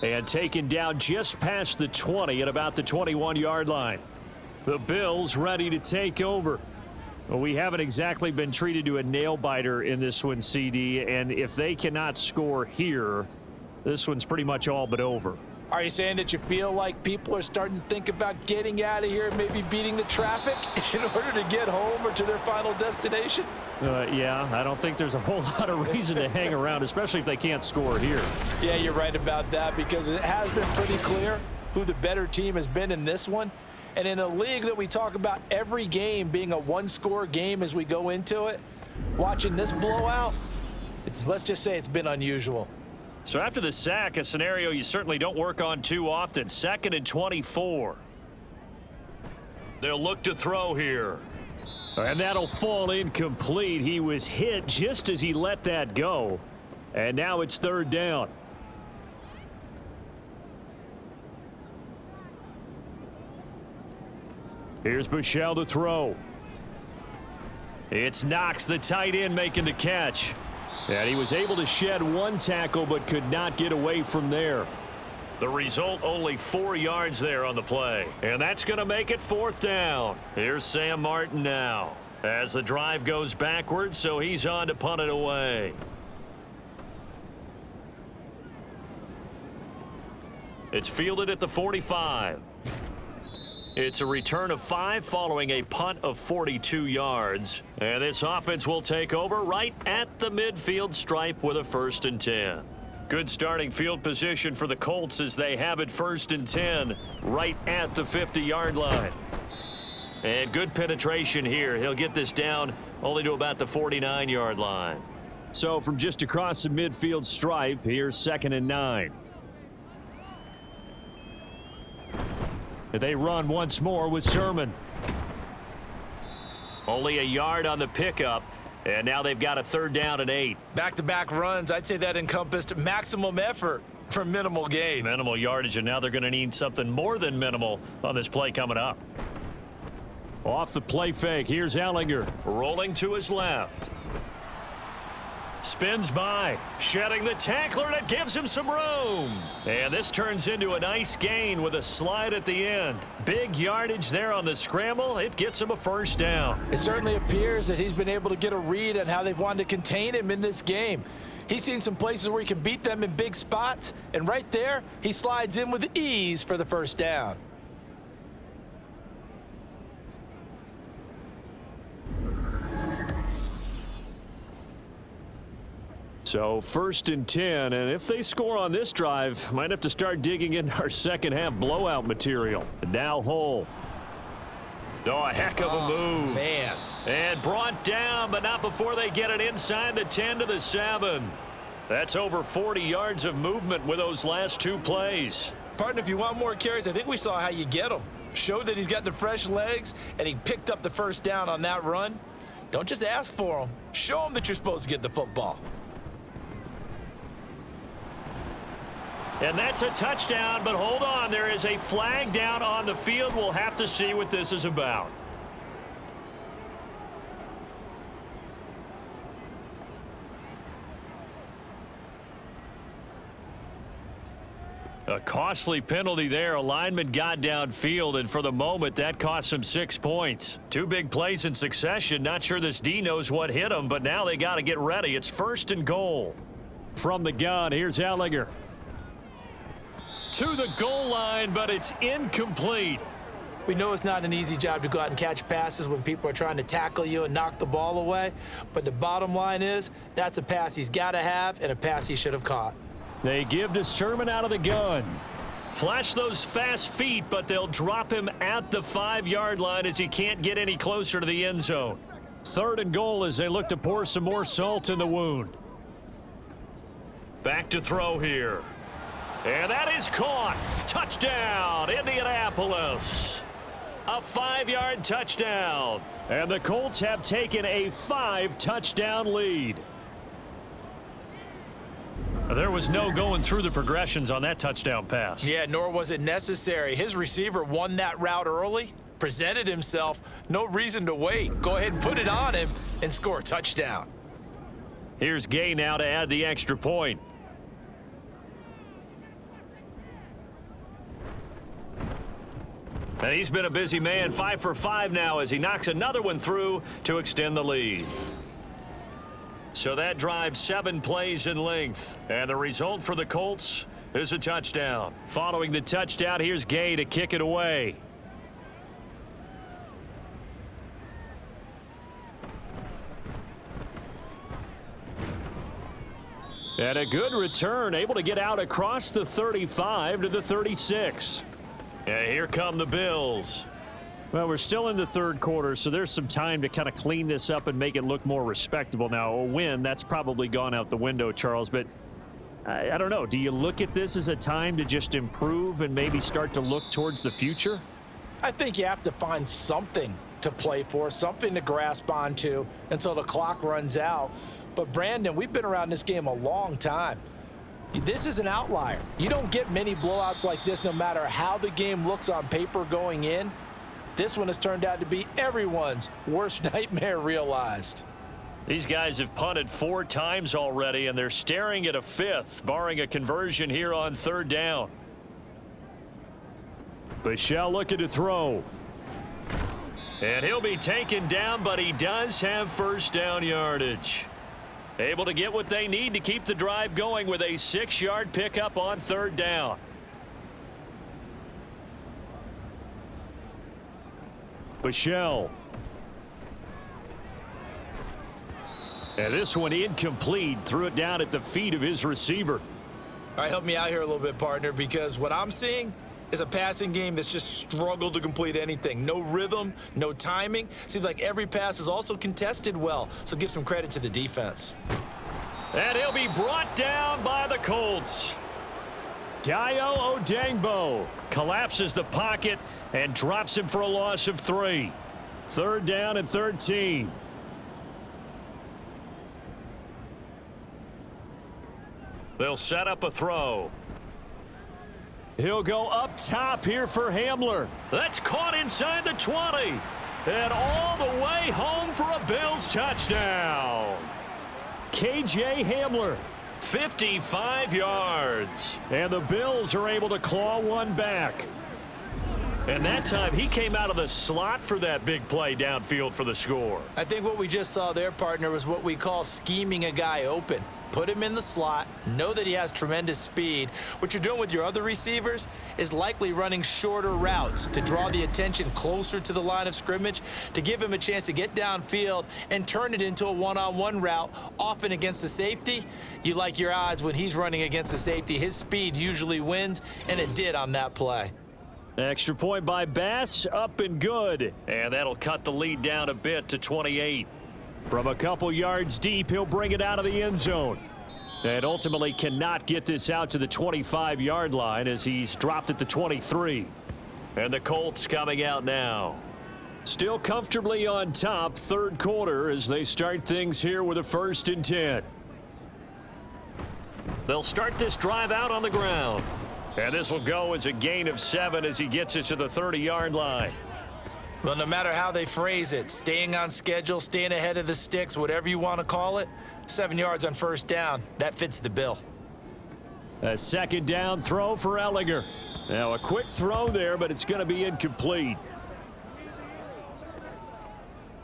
And taken down just past the 20 at about the 21-yard line. The Bills ready to take over. Well, we haven't exactly been treated to a nail-biter in this one, CD, and if they cannot score here, this one's pretty much all but over. Are you saying that you feel like people are starting to think about getting out of here and maybe beating the traffic in order to get home or to their final destination? Yeah, I don't think there's a whole lot of reason to hang around, especially if they can't score here. Yeah, you're right about that, because it has been pretty clear who the better team has been in this one. And in a league that we talk about every game being a one-score game as we go into it, watching this blowout, let's just say it's been unusual. So after the sack, a scenario you certainly don't work on too often. 2nd and 24. They'll look to throw here. And that'll fall incomplete. He was hit just as he let that go. And now it's 3rd down. Here's Michel to throw. It's Knox, the tight end, making the catch. And he was able to shed one tackle but could not get away from there. The result, only 4 yards there on the play. And that's going to make it 4th down. Here's Sam Martin now as the drive goes backwards, so he's on to punt it away. It's fielded at the 45. It's a return of 5 following a punt of 42 yards. And this offense will take over right at the midfield stripe with a 1st and 10. Good starting field position for the Colts as they have it 1st and 10 right at the 50-yard line. And good penetration here. He'll get this down only to about the 49-yard line. So from just across the midfield stripe, here's 2nd and 9. They run once more with Sermon. Only a yard on the pickup. And now they've got a 3rd down and 8. Back-to-back runs, I'd say that encompassed maximum effort for minimal gain. Minimal yardage, and now they're going to need something more than minimal on this play coming up. Off the play fake, here's Ellinger. Rolling to his left. Spins by, shedding the tackler, and it gives him some room. And this turns into a nice gain with a slide at the end. Big yardage there on the scramble. It gets him a 1st down. It certainly appears that he's been able to get a read on how they've wanted to contain him in this game. He's seen some places where he can beat them in big spots, and right there, he slides in with ease for the 1st down. So 1st and 10, and if they score on this drive, might have to start digging into our second half blowout material. Now Hull. Oh, a heck of a move. Man. And brought down, but not before they get it inside the 10 to the 7. That's over 40 yards of movement with those last 2 plays. Partner, if you want more carries, I think we saw how you get them. Showed that he's got the fresh legs, and he picked up the 1st down on that run. Don't just ask for them. Show them that you're supposed to get the football. And that's a touchdown, but hold on. There is a flag down on the field. We'll have to see what this is about. A costly penalty there. A lineman got downfield, and for the moment, that cost him 6 points. 2 big plays in succession. Not sure this D knows what hit him, but now they got to get ready. It's 1st and goal. From the gun, here's Ellinger. To the goal line, but it's incomplete. We know it's not an easy job to go out and catch passes when people are trying to tackle you and knock the ball away, but the bottom line is that's a pass he's got to have and a pass he should have caught. They give to Sermon out of the gun. Flash those fast feet, but they'll drop him at the 5-yard line as he can't get any closer to the end zone. 3rd and goal as they look to pour some more salt in the wound. Back to throw here. And that is caught. Touchdown, Indianapolis. A 5-yard touchdown. And the Colts have taken a 5-touchdown lead. There was no going through the progressions on that touchdown pass. Yeah, nor was it necessary. His receiver won that route early, presented himself. No reason to wait. Go ahead and put it on him and score a touchdown. Here's Gay now to add the extra point. And he's been a busy man, 5 for 5 now as he knocks another one through to extend the lead. So that drives 7 plays in length. And the result for the Colts is a touchdown. Following the touchdown, here's Gay to kick it away. And a good return, able to get out across the 35 to the 36. And here come the Bills. Well, we're still in the third quarter, so there's some time to kind of clean this up and make it look more respectable. Now, a win, that's probably gone out the window, Charles, but I don't know. Do you look at this as a time to just improve and maybe start to look towards the future? I think you have to find something to play for, something to grasp onto until the clock runs out. But, Brandon, we've been around this game a long time. This is an outlier. You don't get many blowouts like this no matter how the game looks on paper going in. This one has turned out to be everyone's worst nightmare realized. These guys have punted 4 times already, and they're staring at a 5th, barring a conversion here on 3rd down. Bichelle looking to throw. And he'll be taken down, but he does have first down yardage. Able to get what they need to keep the drive going with a 6-yard pickup on 3rd down. Bichelle. And this one incomplete. Threw it down at the feet of his receiver. All right, help me out here a little bit, partner, because what I'm seeing is a passing game that's just struggled to complete anything. No rhythm, no timing. Seems like every pass is also contested well, so give some credit to the defense. And he'll be brought down by the Colts. Dayo Odengbo collapses the pocket and drops him for a loss of 3. 3rd down and 13. They'll set up a throw. He'll go up top here for Hamler. That's caught inside the 20. And all the way home for a Bills touchdown. KJ Hamler, 55 yards. And the Bills are able to claw one back. And that time he came out of the slot for that big play downfield for the score. I think what we just saw there, partner, was what we call scheming a guy open. Put him in the slot, know that he has tremendous speed. What you're doing with your other receivers is likely running shorter routes to draw the attention closer to the line of scrimmage, to give him a chance to get downfield and turn it into a one-on-one route, often against the safety. You like your odds when he's running against the safety. His speed usually wins, and it did on that play. Extra point by Bass, up and good. And that'll cut the lead down a bit to 28. From a couple yards deep, he'll bring it out of the end zone. And ultimately cannot get this out to the 25-yard line as he's dropped at the 23. And the Colts coming out now. Still comfortably on top, 3rd quarter as they start things here with a 1st and 10. They'll start this drive out on the ground. And this will go as a gain of 7 as he gets it to the 30-yard line. Well, no matter how they phrase it, staying on schedule, staying ahead of the sticks, whatever you want to call it, 7 yards on 1st down, that fits the bill. A 2nd down throw for Ehlinger. Now a quick throw there, but it's going to be incomplete.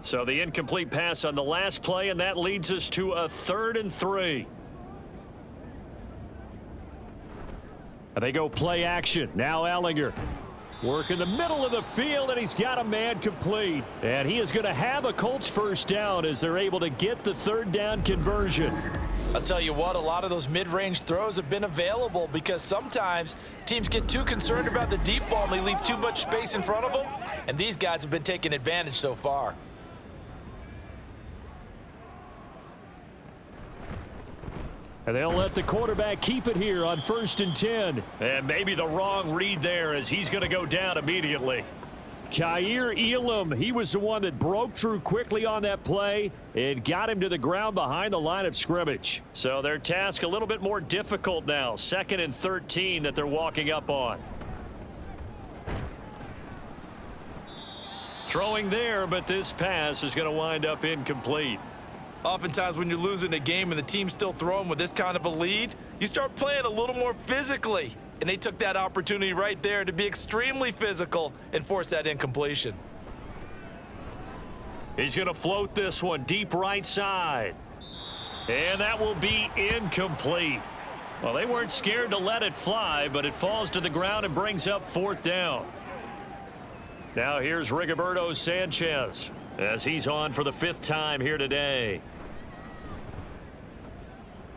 So the incomplete pass on the last play, and that leads us to a 3rd and 3. And they go play action. Now Ehlinger. Work in the middle of the field, and he's got a man complete. And he is going to have a Colts 1st down as they're able to get the 3rd down conversion. I'll tell you what, a lot of those mid-range throws have been available because sometimes teams get too concerned about the deep ball and they leave too much space in front of them, and these guys have been taking advantage so far. And they'll let the quarterback keep it here on 1st and 10. And maybe the wrong read there as he's going to go down immediately. Kaiir Elam, he was the one that broke through quickly on that play and got him to the ground behind the line of scrimmage. So their task a little bit more difficult now. 2nd and 13 that they're walking up on. Throwing there, but this pass is going to wind up incomplete. Oftentimes when you're losing a game and the team's still throwing with this kind of a lead, you start playing a little more physically. And they took that opportunity right there to be extremely physical and force that incompletion. He's going to float this one deep right side. And that will be incomplete. Well, they weren't scared to let it fly, but it falls to the ground and brings up 4th down. Now here's Rigoberto Sanchez as he's on for the 5th time here today.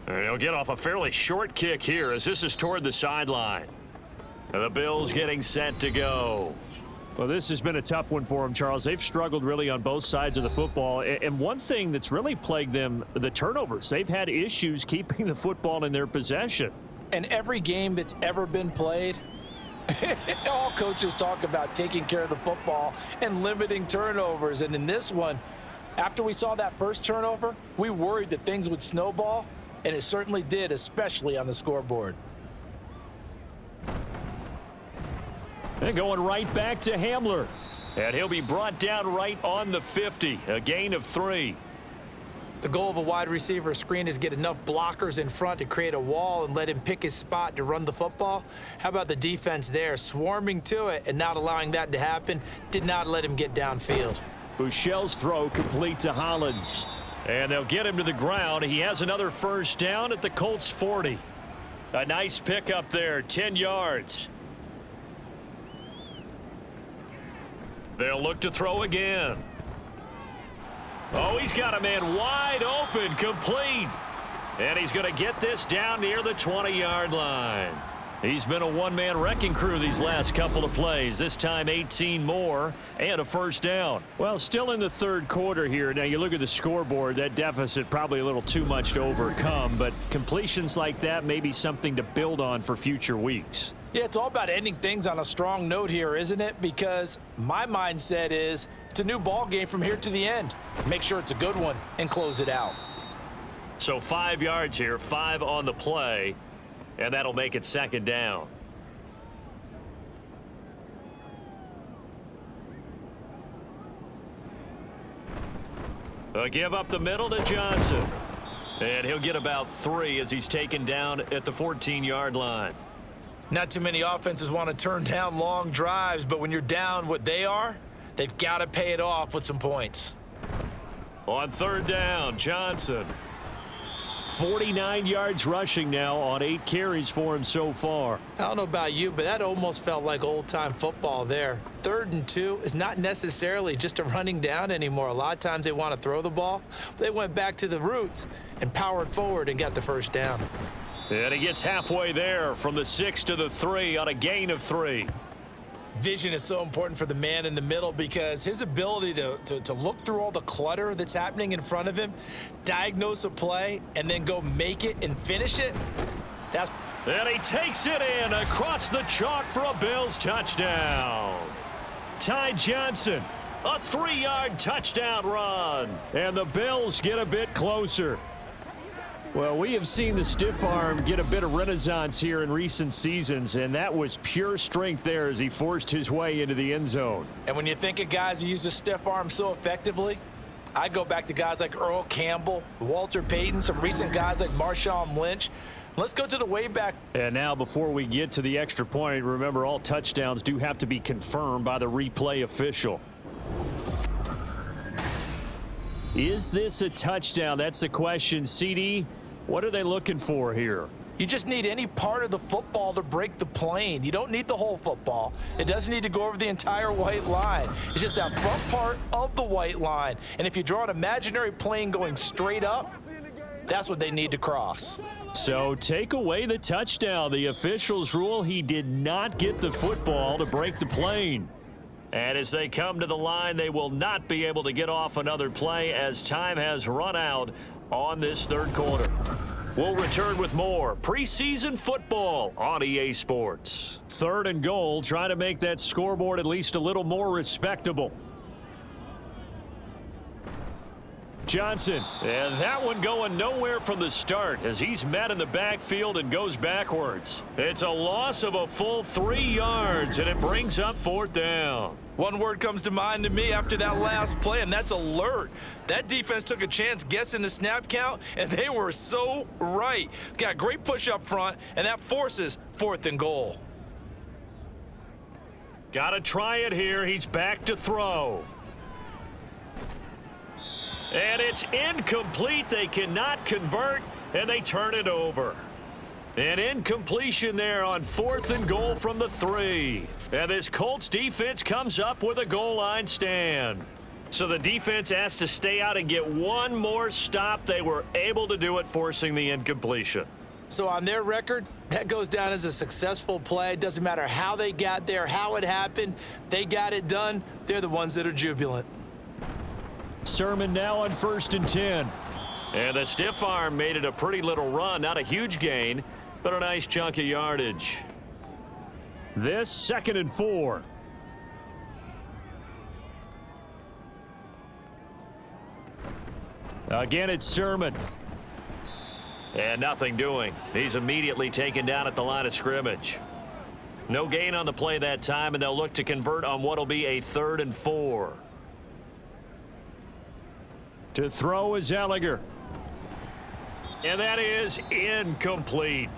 And he'll get off a fairly short kick here as this is toward the sideline. The Bills getting set to go. Well, this has been a tough one for them, Charles. They've struggled really on both sides of the football. And one thing that's really plagued them, the turnovers. They've had issues keeping the football in their possession. And every game that's ever been played, all coaches talk about taking care of the football and limiting turnovers. And in this one, after we saw that first turnover, we worried that things would snowball, and it certainly did, especially on the scoreboard. And going right back to Hamler. And he'll be brought down right on the 50, a gain of 3. The goal of a wide receiver screen is get enough blockers in front to create a wall and let him pick his spot to run the football. How about the defense there, swarming to it and not allowing that to happen? Did not let him get downfield. Bouchel's throw complete to Hollins. And they'll get him to the ground. He has another first down at the Colts 40. A nice pickup there, 10 yards. They'll look to throw again. Oh, he's got a man wide open, complete. And he's going to get this down near the 20-yard line. He's been a one-man wrecking crew these last couple of plays. This time 18 more and a first down. Well, still in the third quarter here. Now, you look at the scoreboard, that deficit probably a little too much to overcome, but completions like that may be something to build on for future weeks. Yeah, it's all about ending things on a strong note here, isn't it? Because my mindset is it's a new ball game from here to the end. Make sure it's a good one and close it out. So 5 yards here, 5 on the play, and that'll make it second down. A give up the middle to Johnson. And he'll get about 3 as he's taken down at the 14-yard line. Not too many offenses want to turn down long drives, but when you're down what they are, they've got to pay it off with some points. On third down, Johnson. 49 yards rushing now on 8 carries for him so far. I don't know about you, but that almost felt like old-time football there. 3rd and 2 is not necessarily just a running down anymore. A lot of times they want to throw the ball. They went back to the roots and powered forward and got the first down. And he gets halfway there from the 6 to the 3 on a gain of 3. Vision is so important for the man in the middle because his ability to look through all the clutter that's happening in front of him, diagnose a play, and then go make it and finish it, that's... And he takes it in across the chalk for a Bills touchdown. Ty Johnson, a 3-yard touchdown run. And the Bills get a bit closer. Well, we have seen the stiff arm get a bit of renaissance here in recent seasons, and that was pure strength there as he forced his way into the end zone. And when you think of guys who use the stiff arm so effectively, I go back to guys like Earl Campbell, Walter Payton, some recent guys like Marshawn Lynch. Let's go to the way back. And now before we get to the extra point, remember all touchdowns do have to be confirmed by the replay official. Is this a touchdown? That's the question. CD, what are they looking for here? You just need any part of the football to break the plane. You don't need the whole football. It doesn't need to go over the entire white line. It's just that front part of the white line. And if you draw an imaginary plane going straight up, that's what they need to cross. So take away the touchdown. The officials rule he did not get the football to break the plane. And as they come to the line, they will not be able to get off another play as time has run out on this third quarter. We'll return with more preseason football on EA Sports. 3rd and goal, trying to make that scoreboard at least a little more respectable. Johnson, and that one going nowhere from the start as he's met in the backfield and goes backwards. It's a loss of a full 3 yards, and it brings up 4th down. One word comes to mind to me after that last play, and that's alert. That defense took a chance guessing the snap count, and they were so right. Got great push up front, and that forces 4th and goal. Got to try it here. He's back to throw. And it's incomplete. They cannot convert, and they turn it over. An incompletion there on 4th and goal from the 3. And this Colts defense comes up with a goal line stand. So the defense has to stay out and get one more stop. They were able to do it, forcing the incompletion. So on their record, that goes down as a successful play. Doesn't matter how they got there, how it happened. They got it done. They're the ones that are jubilant. Sermon now on 1st and 10. And the stiff arm made it a pretty little run. Not a huge gain, but a nice chunk of yardage. This 2nd and 4. Again, it's Sermon. And nothing doing. He's immediately taken down at the line of scrimmage. No gain on the play that time, and they'll look to convert on what will be a 3rd and 4. To throw is Ellinger. And that is incomplete.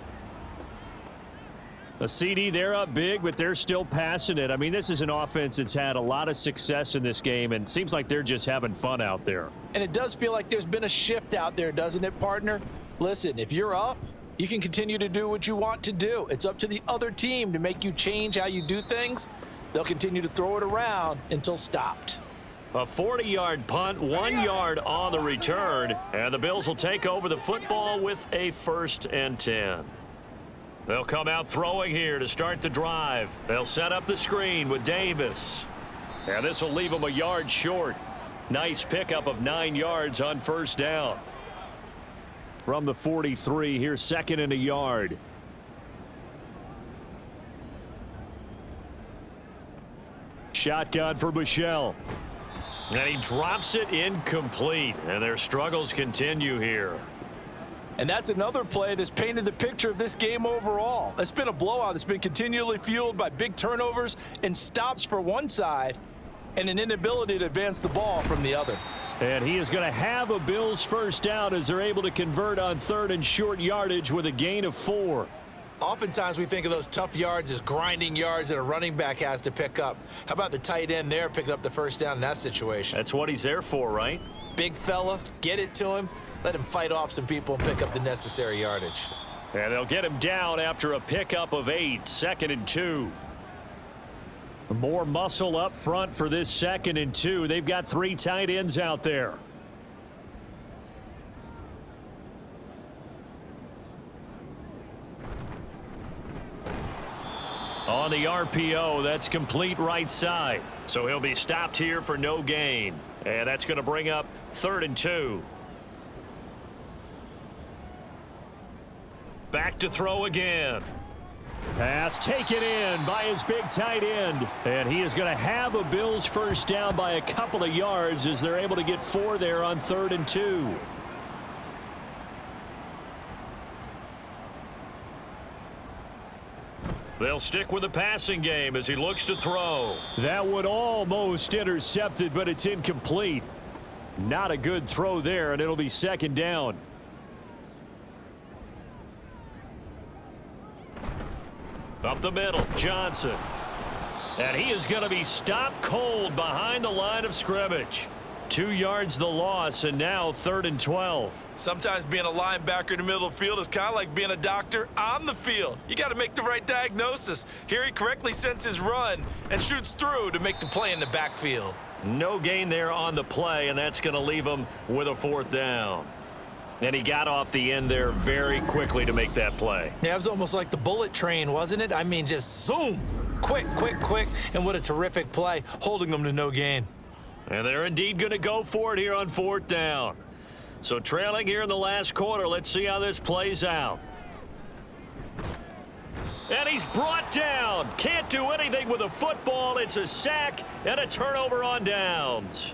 A CD, they're up big, but they're still passing it. I mean, this is an offense that's had a lot of success in this game, and it seems like they're just having fun out there. And it does feel like there's been a shift out there, doesn't it, partner? Listen, if you're up, you can continue to do what you want to do. It's up to the other team to make you change how you do things. They'll continue to throw it around until stopped. A 40-yard punt, 1 yard on the return, and the Bills will take over the football with a 1st and 10. They'll come out throwing here to start the drive. They'll set up the screen with Davis. And this will leave them a yard short. Nice pickup of 9 yards on 1st down. From the 43, here's 2nd and a yard. Shotgun for Michel. And he drops it incomplete. And their struggles continue here. And that's another play that's painted the picture of this game overall. It's been a blowout. It's been continually fueled by big turnovers and stops for one side and an inability to advance the ball from the other. And he is going to have a Bills 1st down as they're able to convert on 3rd and short yardage with a gain of 4. Oftentimes we think of those tough yards as grinding yards that a running back has to pick up. How about the tight end there picking up the 1st down in that situation? That's what he's there for, right? Big fella, get it to him. Let him fight off some people and pick up the necessary yardage. And they'll get him down after a pickup of 8, 2nd and 2. More muscle up front for this 2nd and 2. They've got 3 tight ends out there. On the RPO, that's complete right side. So he'll be stopped here for no gain. And that's going to bring up 3rd and 2. Back to throw again. Pass taken in by his big tight end. And he is going to have a Bills 1st down by a couple of yards as they're able to get 4 there on 3rd and 2. They'll stick with the passing game as he looks to throw. That one almost intercepted, but it's incomplete. Not a good throw there, and it'll be 2nd down. Up the middle, Johnson. And he is going to be stopped cold behind the line of scrimmage. 2 yards the loss, and now 3rd and 12. Sometimes being a linebacker in the middle of the field is kind of like being a doctor on the field. You got to make the right diagnosis. Here he correctly sends his run and shoots through to make the play in the backfield. No gain there on the play, and that's going to leave him with a 4th down. And he got off the end there very quickly to make that play. Yeah, it was almost like the bullet train, wasn't it? I mean, just zoom. Quick, quick, quick. And what a terrific play, holding them to no gain. And they're indeed going to go for it here on 4th down. So trailing here in the last quarter, let's see how this plays out. And he's brought down. Can't do anything with a football. It's a sack and a turnover on downs.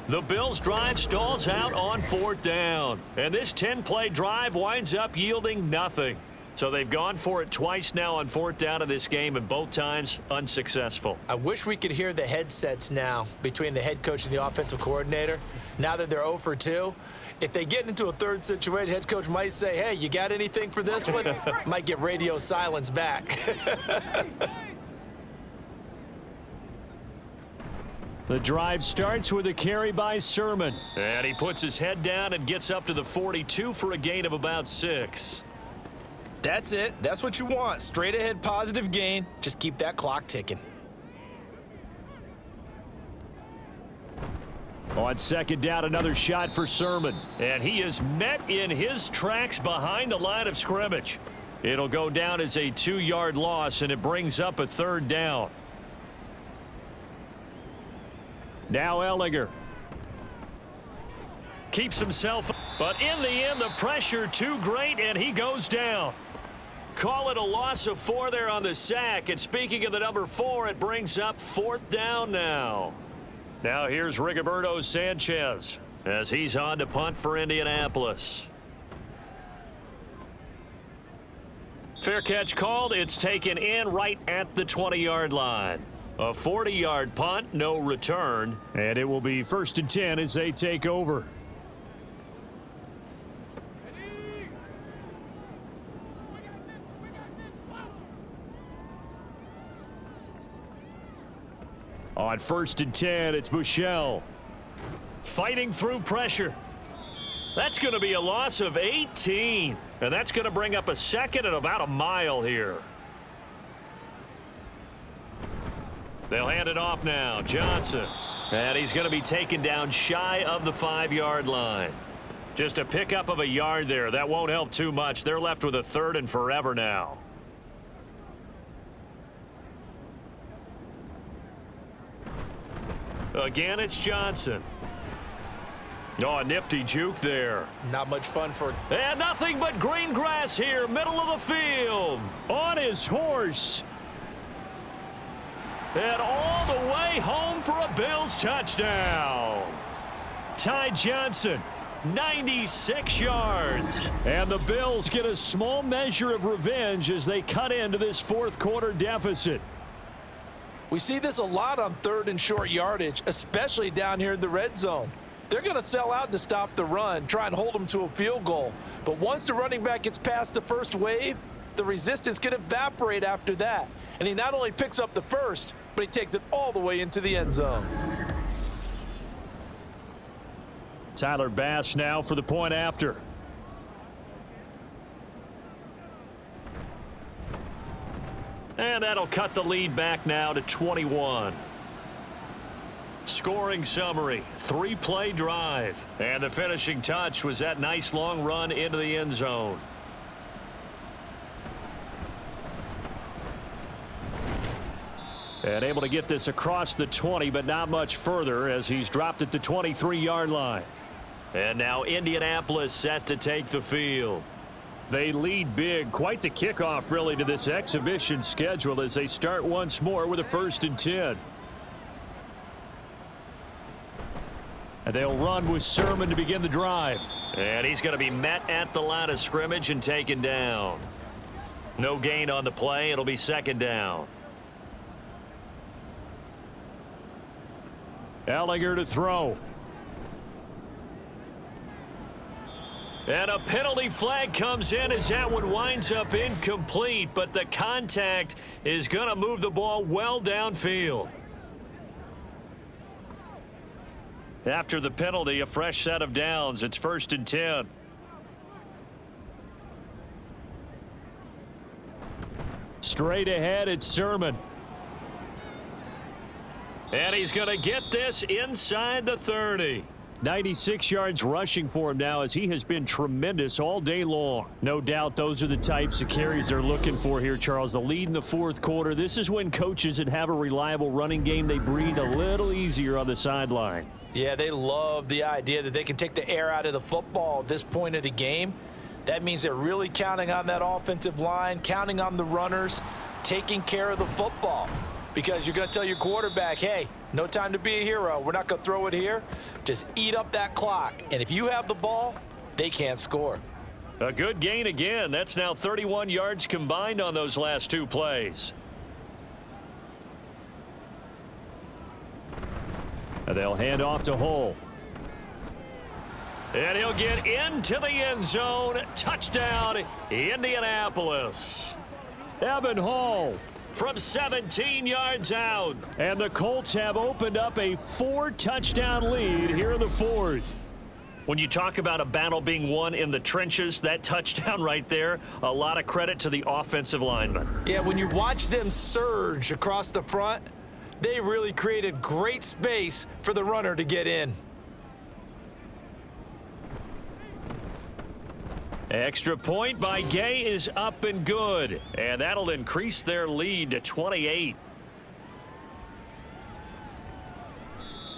The Bills' drive stalls out on 4th down. And this 10-play drive winds up yielding nothing. So they've gone for it twice now on 4th down in this game, and both times unsuccessful. I wish we could hear the headsets now between the head coach and the offensive coordinator. Now that they're 0 for 2, if they get into a 3rd situation, head coach might say, hey, you got anything for this one? Might get radio silence back. The drive starts with a carry by Sermon. And he puts his head down and gets up to the 42 for a gain of about 6. That's it. That's what you want. Straight ahead positive gain. Just keep that clock ticking. On second down, another shot for Sermon. And he is met in his tracks behind the line of scrimmage. It'll go down as a 2-yard loss, and it brings up a third down. Now Ehlinger. Keeps himself, but in the end, the pressure too great, and he goes down. Call it a loss of 4 there on the sack. And speaking of the number 4, it brings up 4th down now. Now here's Rigoberto Sanchez as he's on to punt for Indianapolis. Fair catch called. It's taken in right at the 20-yard line. A 40-yard punt, no return. And it will be 1st and 10 as they take over. On 1st and 10, it's Bushell. Fighting through pressure. That's going to be a loss of 18. And that's going to bring up a second and about a mile here. They'll hand it off now. Johnson. And he's going to be taken down shy of the 5-yard line. Just a pickup of a yard there. That won't help too much. They're left with a 3rd and forever now. Again, it's Johnson. Oh, a nifty juke there. Not much fun for... And nothing but green grass here, middle of the field. On his horse. And all the way home for a Bills touchdown. Ty Johnson, 96 yards. And the Bills get a small measure of revenge as they cut into this 4th quarter deficit. We see this a lot on 3rd and short yardage, especially down here in the red zone. They're going to sell out to stop the run, try and hold them to a field goal. But once the running back gets past the first wave, the resistance can evaporate after that. And he not only picks up the first, but he takes it all the way into the end zone. Tyler Bass now for the point after. And that'll cut the lead back now to 21. Scoring summary, 3-play drive. And the finishing touch was that nice long run into the end zone. And able to get this across the 20, but not much further as he's dropped at the 23-yard line. And now Indianapolis set to take the field. They lead big. Quite the kickoff, really, to this exhibition schedule as they start once more with a 1st and 10. And they'll run with Sermon to begin the drive. And he's going to be met at the line of scrimmage and taken down. No gain on the play. It'll be 2nd down. Ehlinger to throw. And a penalty flag comes in as that one winds up incomplete, but the contact is going to move the ball well downfield. After the penalty, a fresh set of downs. It's 1st and 10. Straight ahead, it's Sermon. And he's going to get this inside the 30. 96 yards rushing for him now as he has been tremendous all day long. No doubt those are the types of carries they're looking for here, Charles. The lead in the 4th quarter. This is when coaches that have a reliable running game, they breathe a little easier on the sideline. Yeah, they love the idea that they can take the air out of the football at this point of the game. That means they're really counting on that offensive line, counting on the runners, taking care of the football. Because you're going to tell your quarterback, hey, no time to be a hero. We're not going to throw it here. Just eat up that clock. And if you have the ball, they can't score. A good gain again. That's now 31 yards combined on those last 2 plays. And they'll hand off to Hull. And he'll get into the end zone. Touchdown, Indianapolis. Evan Hull. From 17 yards out. And the Colts have opened up a 4-touchdown lead here in the 4th. When you talk about a battle being won in the trenches, that touchdown right there, a lot of credit to the offensive linemen. Yeah, when you watch them surge across the front, they really created great space for the runner to get in. Extra point by Gay is up and good. And that'll increase their lead to 28.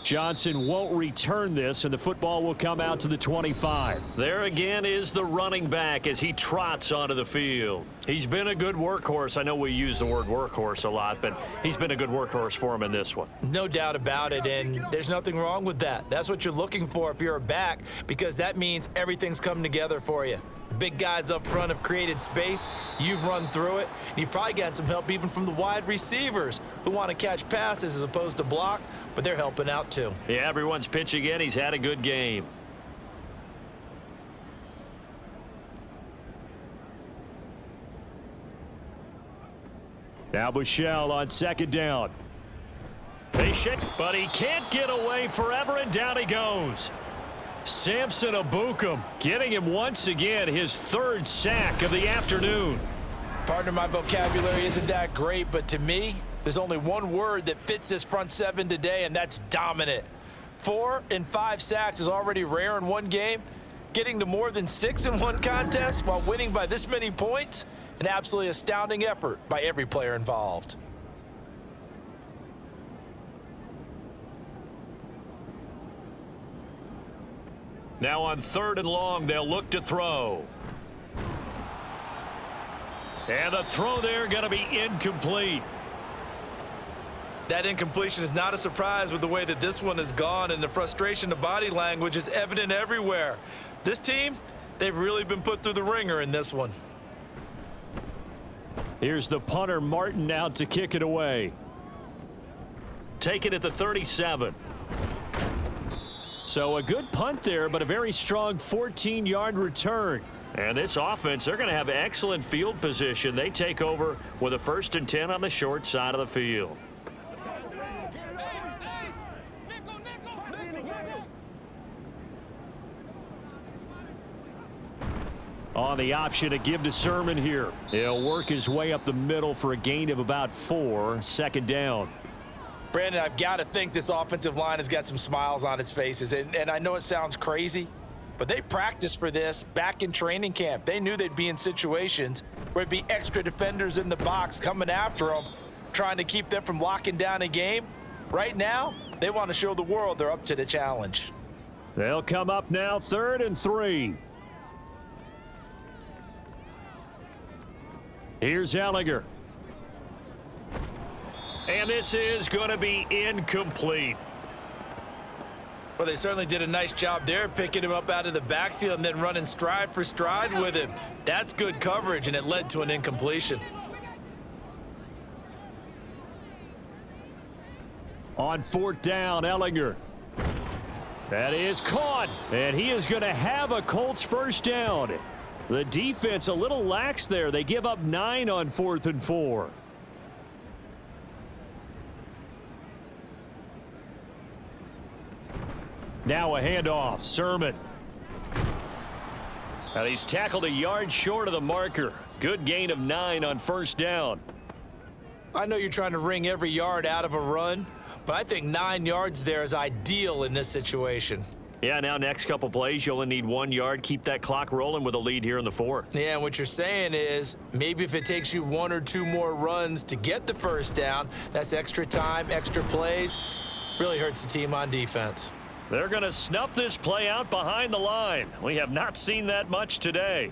Johnson won't return this, and the football will come out to the 25. There again is the running back as he trots onto the field. He's been a good workhorse. I know we use the word workhorse a lot, but he's been a good workhorse for him in this one. No doubt about it, and there's nothing wrong with that. That's what you're looking for if you're a back, because that means everything's come together for you. The big guys up front have created space. You've run through it. And you've probably gotten some help even from the wide receivers who want to catch passes as opposed to block, but they're helping out too. Yeah, everyone's pitching in. He's had a good game. Now Bushell on second down. Patient, but he can't get away forever, and down he goes. Samson Abukum getting him once again his third sack of the afternoon. Partner, my vocabulary isn't that great, but to me, there's only one word that fits this front seven today, and that's dominant. 4 and 5 sacks is already rare in one game. Getting to more than 6 in one contest while winning by this many points, an absolutely astounding effort by every player involved. Now on 3rd and long, they'll look to throw. And the throw there going to be incomplete. That incompletion is not a surprise with the way that this one has gone, and the frustration of body language is evident everywhere. This team, they've really been put through the ringer in this one. Here's the punter, Martin, out to kick it away. Take it at the 37. So a good punt there, but a very strong 14-yard return. And this offense, they're going to have excellent field position. They take over with a 1st and 10 on the short side of the field. On the option to give to Sermon here. He'll work his way up the middle for a gain of about 4. Second down. Brandon, I've got to think this offensive line has got some smiles on its faces. And I know it sounds crazy, but they practiced for this back in training camp. They knew they'd be in situations where it'd be extra defenders in the box coming after them, trying to keep them from locking down a game. Right now, they want to show the world they're up to the challenge. They'll come up now 3rd and 3. Here's Ellinger. And this is going to be incomplete. Well, they certainly did a nice job there, picking him up out of the backfield and then running stride for stride with him. That's good coverage, and it led to an incompletion. On 4th down, Ellinger. That is caught, and he is going to have a Colts first down. The defense a little lax there. They give up 9 on 4th and 4. Now a handoff. Sermon. Now he's tackled a yard short of the marker. Good gain of 9 on 1st down. I know you're trying to wring every yard out of a run, but I think 9 yards there is ideal in this situation. Yeah, now next couple plays, you only need 1 yard. Keep that clock rolling with a lead here in the 4th. Yeah, and what you're saying is maybe if it takes you 1 or 2 more runs to get the first down, that's extra time, extra plays. Really hurts the team on defense. They're going to snuff this play out behind the line. We have not seen that much today.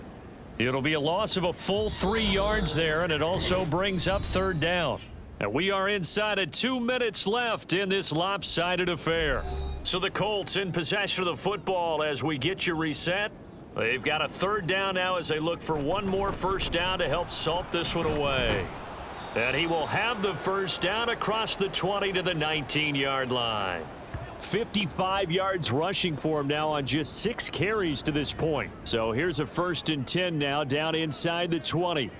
It'll be a loss of a full 3 yards there, and it also brings up 3rd down. And we are inside of 2 minutes left in this lopsided affair. So the Colts in possession of the football as we get you reset. They've got a 3rd down now as they look for 1 more first down to help salt this one away. And he will have the first down across the 20 to the 19-yard line. 55 yards rushing for him now on just 6 carries to this point. So here's a 1st and 10 now down inside the 20.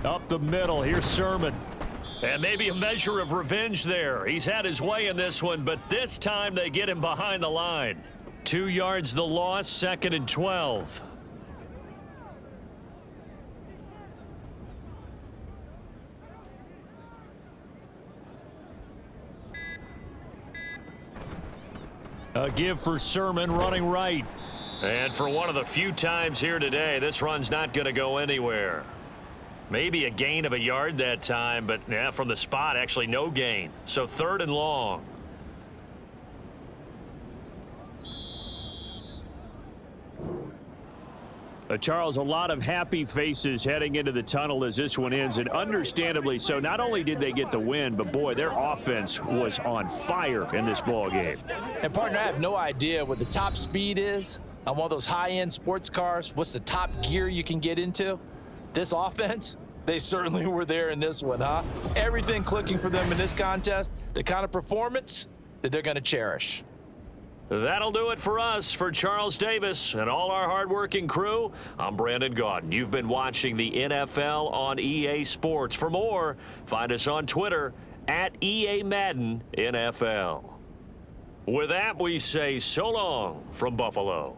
Up the middle, here's Sermon. And maybe a measure of revenge there. He's had his way in this one, but this time they get him behind the line. 2 yards the loss, 2nd and 12. A give for Sermon running right. And for one of the few times here today, this run's not going to go anywhere. Maybe a gain of a yard that time, but yeah, from the spot, actually no gain. So 3rd and long. Charles, a lot of happy faces heading into the tunnel as this one ends, and understandably so. Not only did they get the win, but boy, their offense was on fire in this ball game. And partner, I have no idea what the top speed is on one of those high-end sports cars. What's the top gear you can get into? This offense, they certainly were there in this one, huh? Everything clicking for them in this contest, the kind of performance that they're going to cherish. That'll do it for us. For Charles Davis and all our hardworking crew, I'm Brandon Gaudin. You've been watching the NFL on EA Sports. For more, find us on Twitter at EA Madden NFL. With that, we say so long from Buffalo.